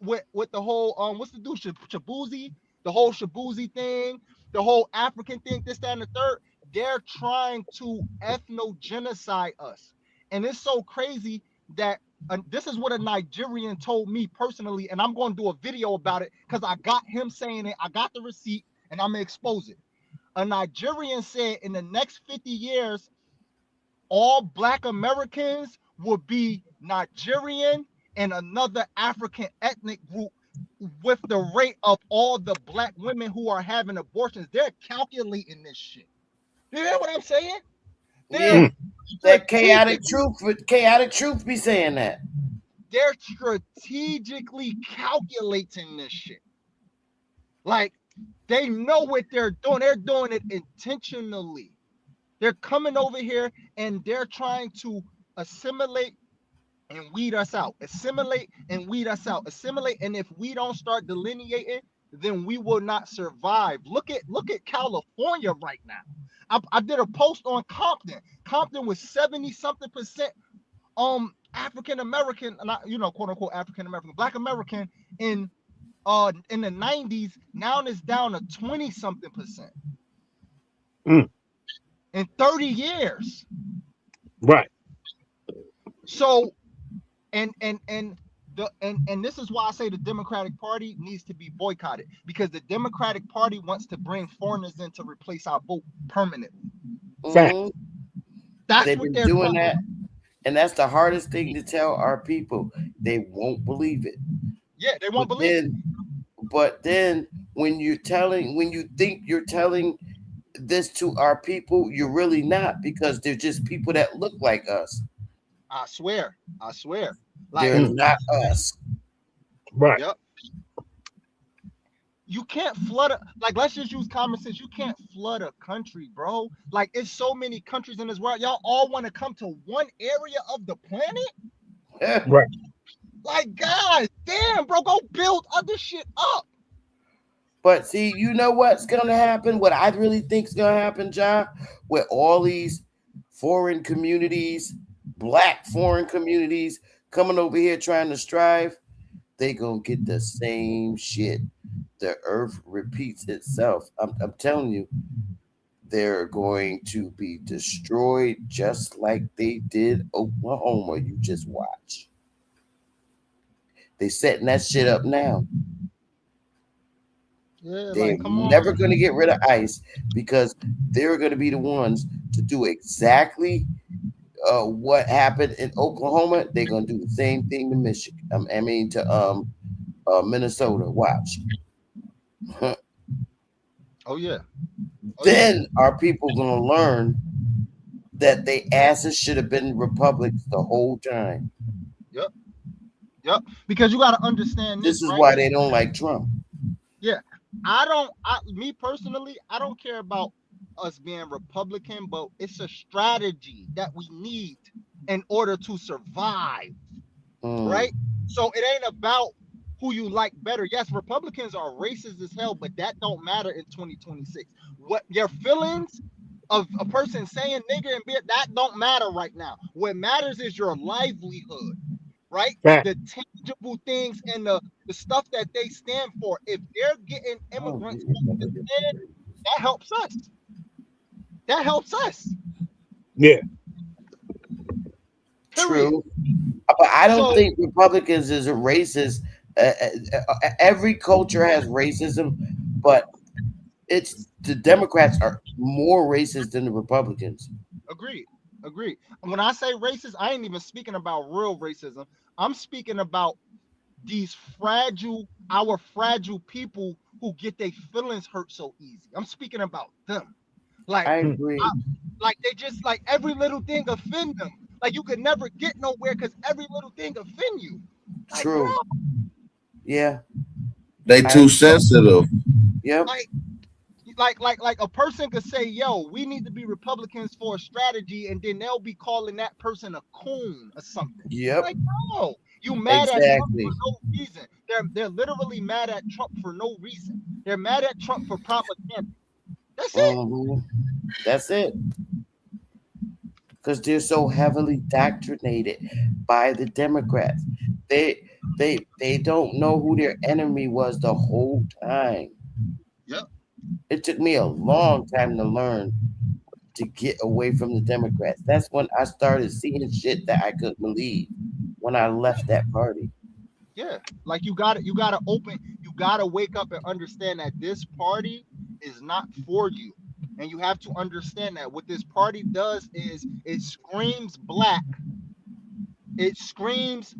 With the whole what's the dude Shabuzi, the whole Shabuzi thing, the whole African thing, this, that, and the third. They're trying to ethnogenocide us, and it's so crazy that this is what a Nigerian told me personally, and I'm going to do a video about it because I got him saying it. I got the receipt, and I'm gonna expose it. A Nigerian said in the next 50 years, all Black Americans will be Nigerian and another African ethnic group, with the rate of all the Black women who are having abortions. They're calculating this shit. You hear what I'm saying? That chaotic truth be saying that. They're strategically calculating this shit. Like, they know what they're doing. They're doing it intentionally. They're coming over here and they're trying to assimilate and weed us out. Assimilate and weed us out. Assimilate, and if we don't start delineating, then we will not survive. Look at California right now. I did a post on Compton. Compton was 70-something% African American, quote unquote African American, Black American in the 90s. Now it's down to 20-something%. In 30 years. Right. So and this is why I say the Democratic Party needs to be boycotted, because the Democratic Party wants to bring foreigners in to replace our vote permanently. Mm-hmm. That's They've what been doing that, and that's the hardest thing to tell our people. They won't believe it. Yeah, they won't believe it. But then when you think you're telling this to our people, you're really not, because they're just people that look like us. I swear. Like, they're not us. Right. Yep. You can't flood let's just use common sense. You can't flood a country, bro. Like, it's so many countries in this world. Y'all all want to come to one area of the planet? Right. Like, God damn, bro, go build other shit up. But see, you know what's gonna happen? What I really think is gonna happen, John, with all these foreign communities, Black foreign communities coming over here trying to strive, they gonna get the same shit. The earth repeats itself. I'm telling you, they're going to be destroyed just like they did Oklahoma. You just watch. They setting that shit up now. Yeah, They're like come on. never going to get rid of ICE because they're going to be the ones to do exactly what happened in Oklahoma. They're going to do the same thing to Michigan. To Minnesota. Watch. Oh yeah. Then our people going to learn that they asses should have been Republicans the whole time. Yep. Yep. Because you got to understand This is right? why they don't like Trump. Yeah. Me personally, I don't care about us being Republican, but it's a strategy that we need in order to survive. Right? So it ain't about who you like better. Yes, Republicans are racist as hell, but that don't matter in 2026. What your feelings of a person saying nigger and beer, that don't matter right now. What matters is your livelihood, right? The tangible things and the stuff that they stand for. If they're getting immigrants, that helps us. That helps us. Yeah. True. But I don't think Republicans is a racist. Every culture has racism, but it's the Democrats are more racist than the Republicans. Agreed. When I say racist, I ain't even speaking about real racism. I'm speaking about these our fragile people who get their feelings hurt so easy. I'm speaking about them. Like, I agree. Like they just like every little thing offend them. Like you could never get nowhere because every little thing offend you. Like, True. bro, yeah. They too sensitive. Yep. Like a person could say, yo, we need to be Republicans for a strategy, and then they'll be calling that person a coon or something. Yep. Like, no, you mad at Trump for no reason. They're literally mad at Trump for no reason. They're mad at Trump for propaganda. That's it. That's it. Because they're so heavily indoctrinated by the Democrats. They don't know who their enemy was the whole time. Yep. It took me a long time to learn to get away from the Democrats. That's when I started seeing shit that I couldn't believe when I left that party. Yeah, like you gotta wake up and understand that this party is not for you. And you have to understand that what this party does is it screams black. It screams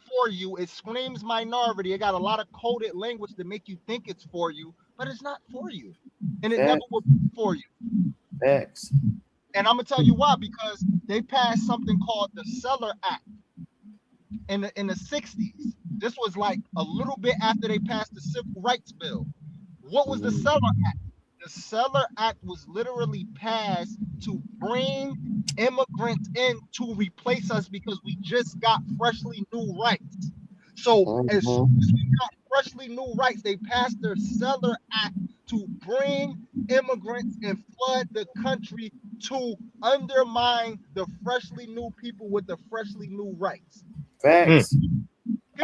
for you. It screams minority. It got a lot of coded language to make you think it's for you, but it's not for you. And it never will be for you. Facts. And I'm gonna tell you why, because they passed something called the Seller Act in the 60s. This was like a little bit after they passed the Civil Rights Bill. What was the Seller Act? The Seller Act was literally passed to bring immigrants in to replace us because we just got freshly new rights. So as soon as we got freshly new rights, they passed their Seller Act to bring immigrants and flood the country to undermine the freshly new people with the freshly new rights. Facts.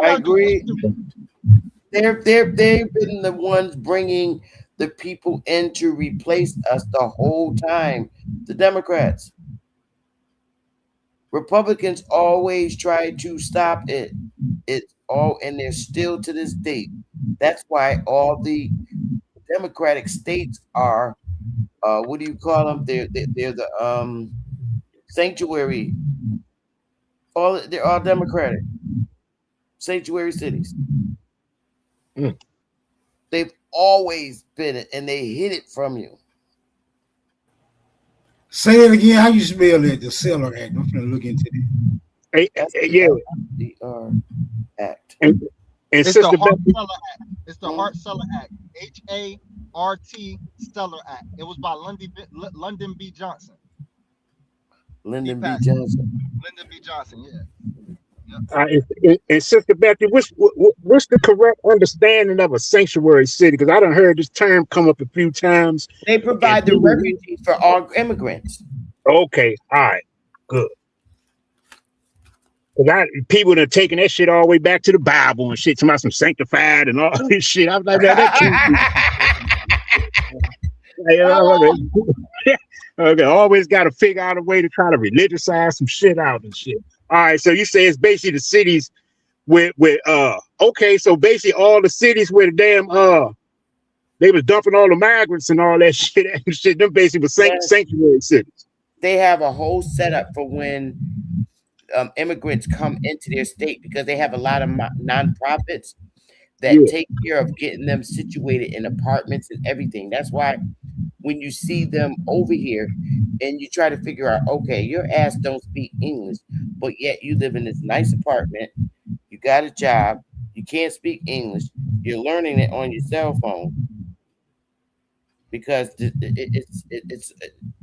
I agree. They've been the ones bringing the people in to replace us the whole time. The Democrats. Republicans always try to stop it. It's all, and they're still to this date. That's why all the Democratic states are, what do you call them? They're the sanctuary. They're all Democratic sanctuary cities. They've always been it, and they hid it from you. Say it again. How you spell it? The Seller Act. I'm gonna look into it. The Act. And it's the Hart Seller Act. It's the Hart Seller Act. HART Seller Act. It was by Lyndon B. Johnson. Lyndon B. Johnson. Lyndon B. Johnson. Yeah. And Sister Betty, what's the correct understanding of a sanctuary city? Because I done heard this term come up a few times. They provide the refugees for all immigrants. Okay, all right, good. Because people that taking that shit all the way back to the Bible and shit, about some sanctified and all this shit. I was like, man, that can't be. Okay, always got to figure out a way to try to religiousize some shit out and shit. All right, so you say it's basically the cities with okay, so basically all the cities where the damn they was dumping all the migrants and all that shit and shit. Them basically was Yes, sanctuary cities. they have a whole setup for when immigrants come into their state because they have a lot of nonprofits that Yeah. take care of getting them situated in apartments and everything. That's why when you see them over here and you try to figure out, okay, your ass don't speak English, but yet you live in this nice apartment, you got a job, you can't speak English, you're learning it on your cell phone because it's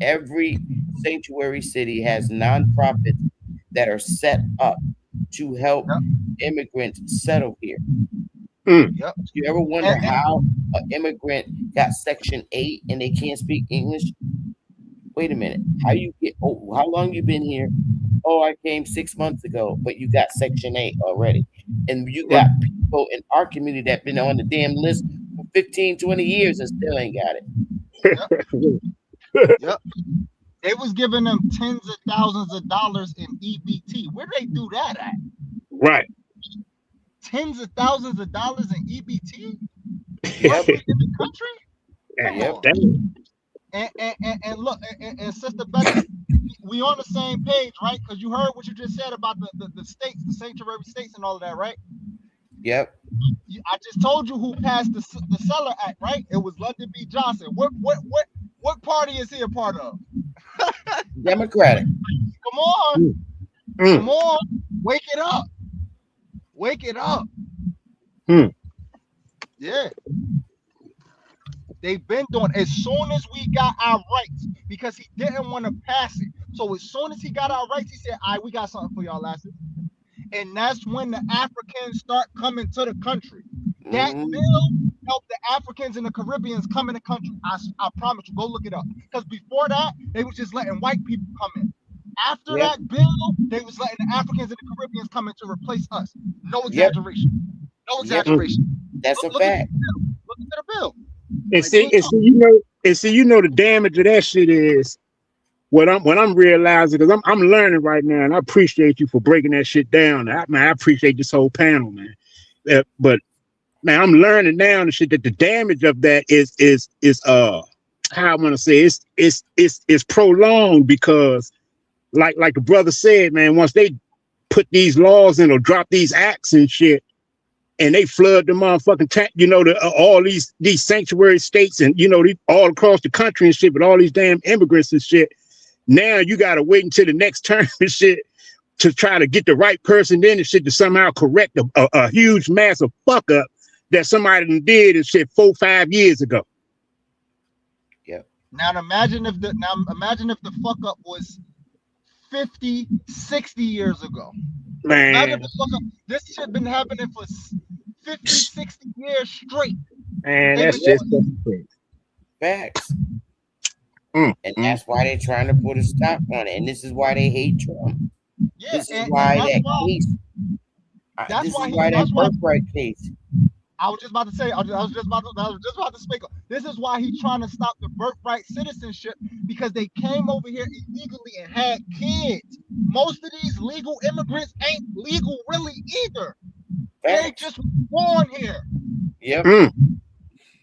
every sanctuary city has nonprofits that are set up to help Yep. immigrants settle here. Mm. Yep. You ever wonder how an immigrant got Section 8 and they can't speak English? Wait a minute. How you get? Oh, how long you been here? Oh, I came 6 months ago, but you got Section 8 already, and you Right. got people in our community that been on the damn list for 15, 20 years and still ain't got it. Yep. Yep. They was giving them tens of thousands of dollars in EBT. Where they do that at? Right. Tens of thousands of dollars in EBT? Yep. Roughly in the country? Come Yep. on. And look, and Sister Becky, we on the same page, right? Because you heard what you just said about the states, the sanctuary states, and all of that, right? Yep. I just told you who passed the Seller Act, right? It was London B. Johnson. What party is he a part of? Democratic. Come on, come on, wake it up, wake it up. Yeah. They've been doing as soon as we got our rights because he didn't want to pass it. So as soon as he got our rights, he said, all right, we got something for y'all asses. And that's when the Africans start coming to the country. That bill helped the Africans and the Caribbeans come in the country. I promise you, go look it up. Because before that, they was just letting white people come in. After that bill, they was letting the Africans and the Caribbeans come in to replace us. No exaggeration. No exaggeration. That's a fact. Look at the bill. And see, you know the damage of that shit is what I'm realizing because I'm learning right now, and I appreciate you for breaking that shit down. I appreciate this whole panel, man. But man, I'm learning now the shit that the damage of that is how I want to say it's prolonged because like the brother said, man, once they put these laws in or drop these acts and shit. And they flood the motherfucking all these sanctuary states and all across the country and shit with all these damn immigrants and shit. Now you gotta wait until the next term and shit to try to get the right person in and shit to somehow correct a huge massive fuck up that somebody did and shit 4-5 years ago. Yeah. Now imagine if the fuck up was 50, 60 years ago. Man. Imagine the fuck up. This shit been happening for 50, 60 years straight. Man, that's just crazy. Facts. And that's why they're trying to put a stop on it. And this is why they hate Trump. Yeah, this is why that case. This is why that birthright case. I was just about to say. I was just about to speak. This is why he's trying to stop the birthright citizenship because they came over here illegally and had kids. Most of these legal immigrants ain't legal really either. They just born here. Yep.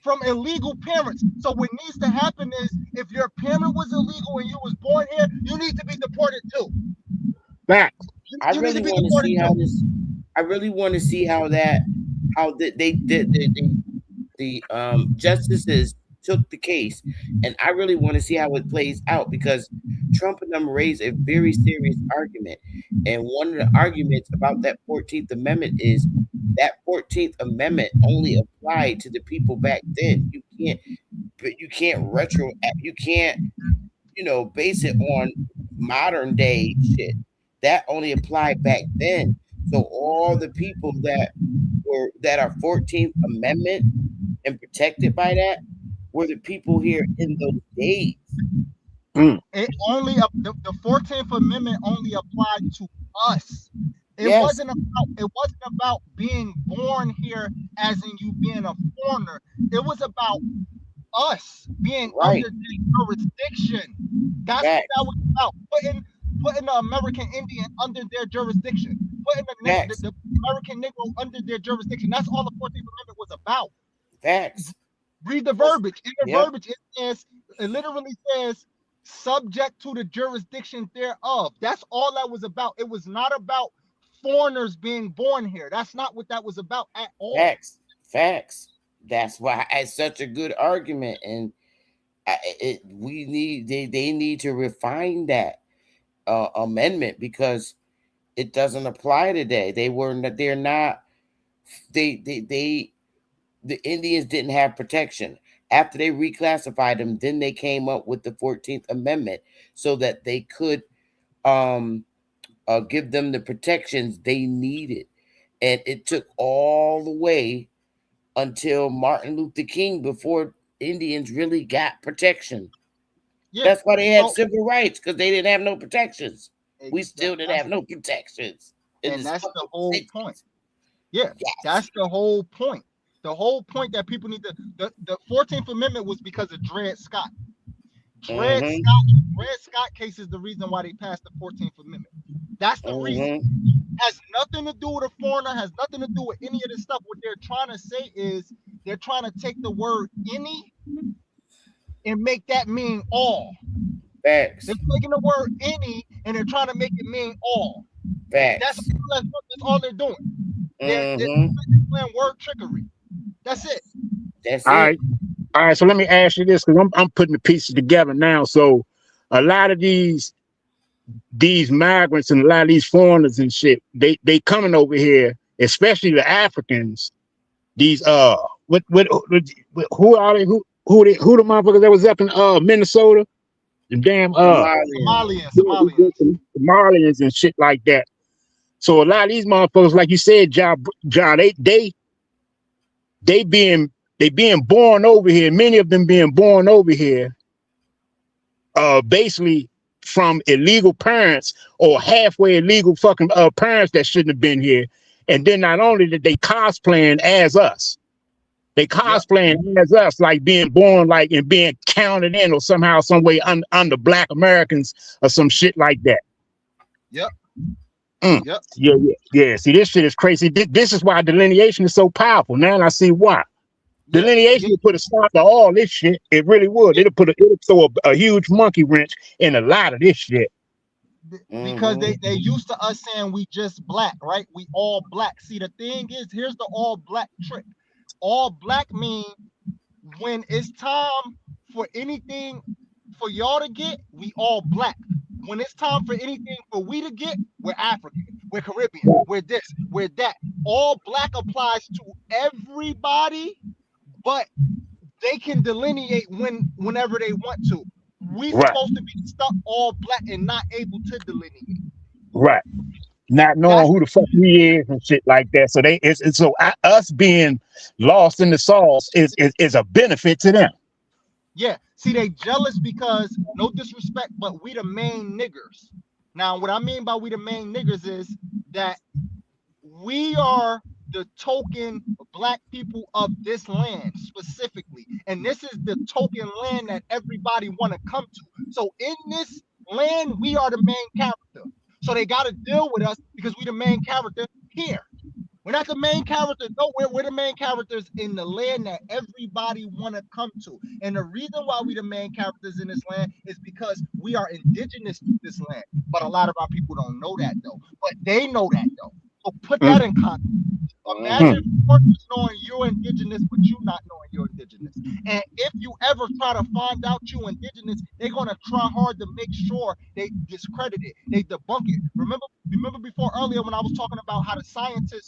From illegal parents. So what needs to happen is if your parent was illegal and you was born here, you need to be deported too. Back. I really want to see how this. I really want to see how the justices took the case, and I really want to see how it plays out because Trump and them raised a very serious argument, and one of the arguments about that 14th Amendment is that 14th Amendment only applied to the people back then. You can't base it on modern day shit. That only applied back then. So all the people that are 14th Amendment and protected by that were the people here in those days. It only the 14th Amendment only applied to us. It wasn't about being born here as in you being a foreigner. It was about us being Right. under their jurisdiction. That's what Facts. that was about. Putting the American Indian under their jurisdiction. Putting Facts. the American Negro under their jurisdiction. That's all the 14th Amendment was about. Facts. Read the verbiage. In the Yep. verbiage, it literally says subject to the jurisdiction thereof. That's all that was about. It was not about foreigners being born here. That's not what that was about at all. Facts. Facts. That's why it's such a good argument, and they need to refine that amendment because it doesn't apply today. They're not. The Indians didn't have protection. After they reclassified them, then they came up with the 14th Amendment so that they could give them the protections they needed. And it took all the way until Martin Luther King before Indians really got protection. Yeah. That's why they had civil rights, because they didn't have no protections. We still didn't have no protections. And that's the whole point. Yeah, that's the whole point. The whole point that people need to the 14th Amendment was because of Dred Scott. Dred Scott case is the reason why they passed the 14th Amendment. That's the reason. Has nothing to do with a foreigner, has nothing to do with any of this stuff. What they're trying to say is they're trying to take the word any and make that mean all. Facts. They're taking the word any and they're trying to make it mean all. Facts. That's all they're doing. They're playing word trickery. That's it. That's All right. So let me ask you this, because I'm putting the pieces together now. So a lot of these migrants and a lot of these foreigners and shit, they coming over here, especially the Africans. These who are they? Who the motherfuckers that was up in Minnesota? The damn Somalians and shit like that. So a lot of these motherfuckers, like you said, John, they being born over here. Many of them being born over here, basically from illegal parents or halfway illegal fucking parents that shouldn't have been here. And then not only did they cosplaying as us, they cosplaying as us, like being born like and being counted in or somehow, some way under Black Americans or some shit like that. Yep. Yep. Yeah. See, this shit is crazy. This is why delineation is so powerful. Now I see why. Delineation would put a stop to all this shit. It really would. It'll throw a huge monkey wrench in a lot of this shit. Because they used to us saying we just black, right? We all black. See, the thing is, here's the all black trick. All black mean when it's time for anything for y'all to get, we all black. When it's time for anything for we to get, we're African, we're Caribbean, we're this, we're that. All black applies to everybody, but they can delineate whenever they want to. We supposed to be stuck all black and not able to delineate. Right. Not knowing who the fuck we is and shit like that. So us being lost in the sauce is a benefit to them. Yeah. See, they jealous because, no disrespect, but we the main niggers. Now, what I mean by we the main niggers is that we are the token black people of this land specifically. And this is the token land that everybody want to come to. So in this land, we are the main character. So they got to deal with us because we the main character here. We're not the main character. No, we're the main characters in the land that everybody want to come to. And the reason why we the main characters in this land is because we are indigenous to this land. But a lot of our people don't know that, though. But they know that, though. So put that in context. Imagine foreigners knowing you're indigenous, but you not knowing you're indigenous. And if you ever try to find out you indigenous, they're gonna try hard to make sure they discredit it, they debunk it. Remember before earlier when I was talking about how the scientists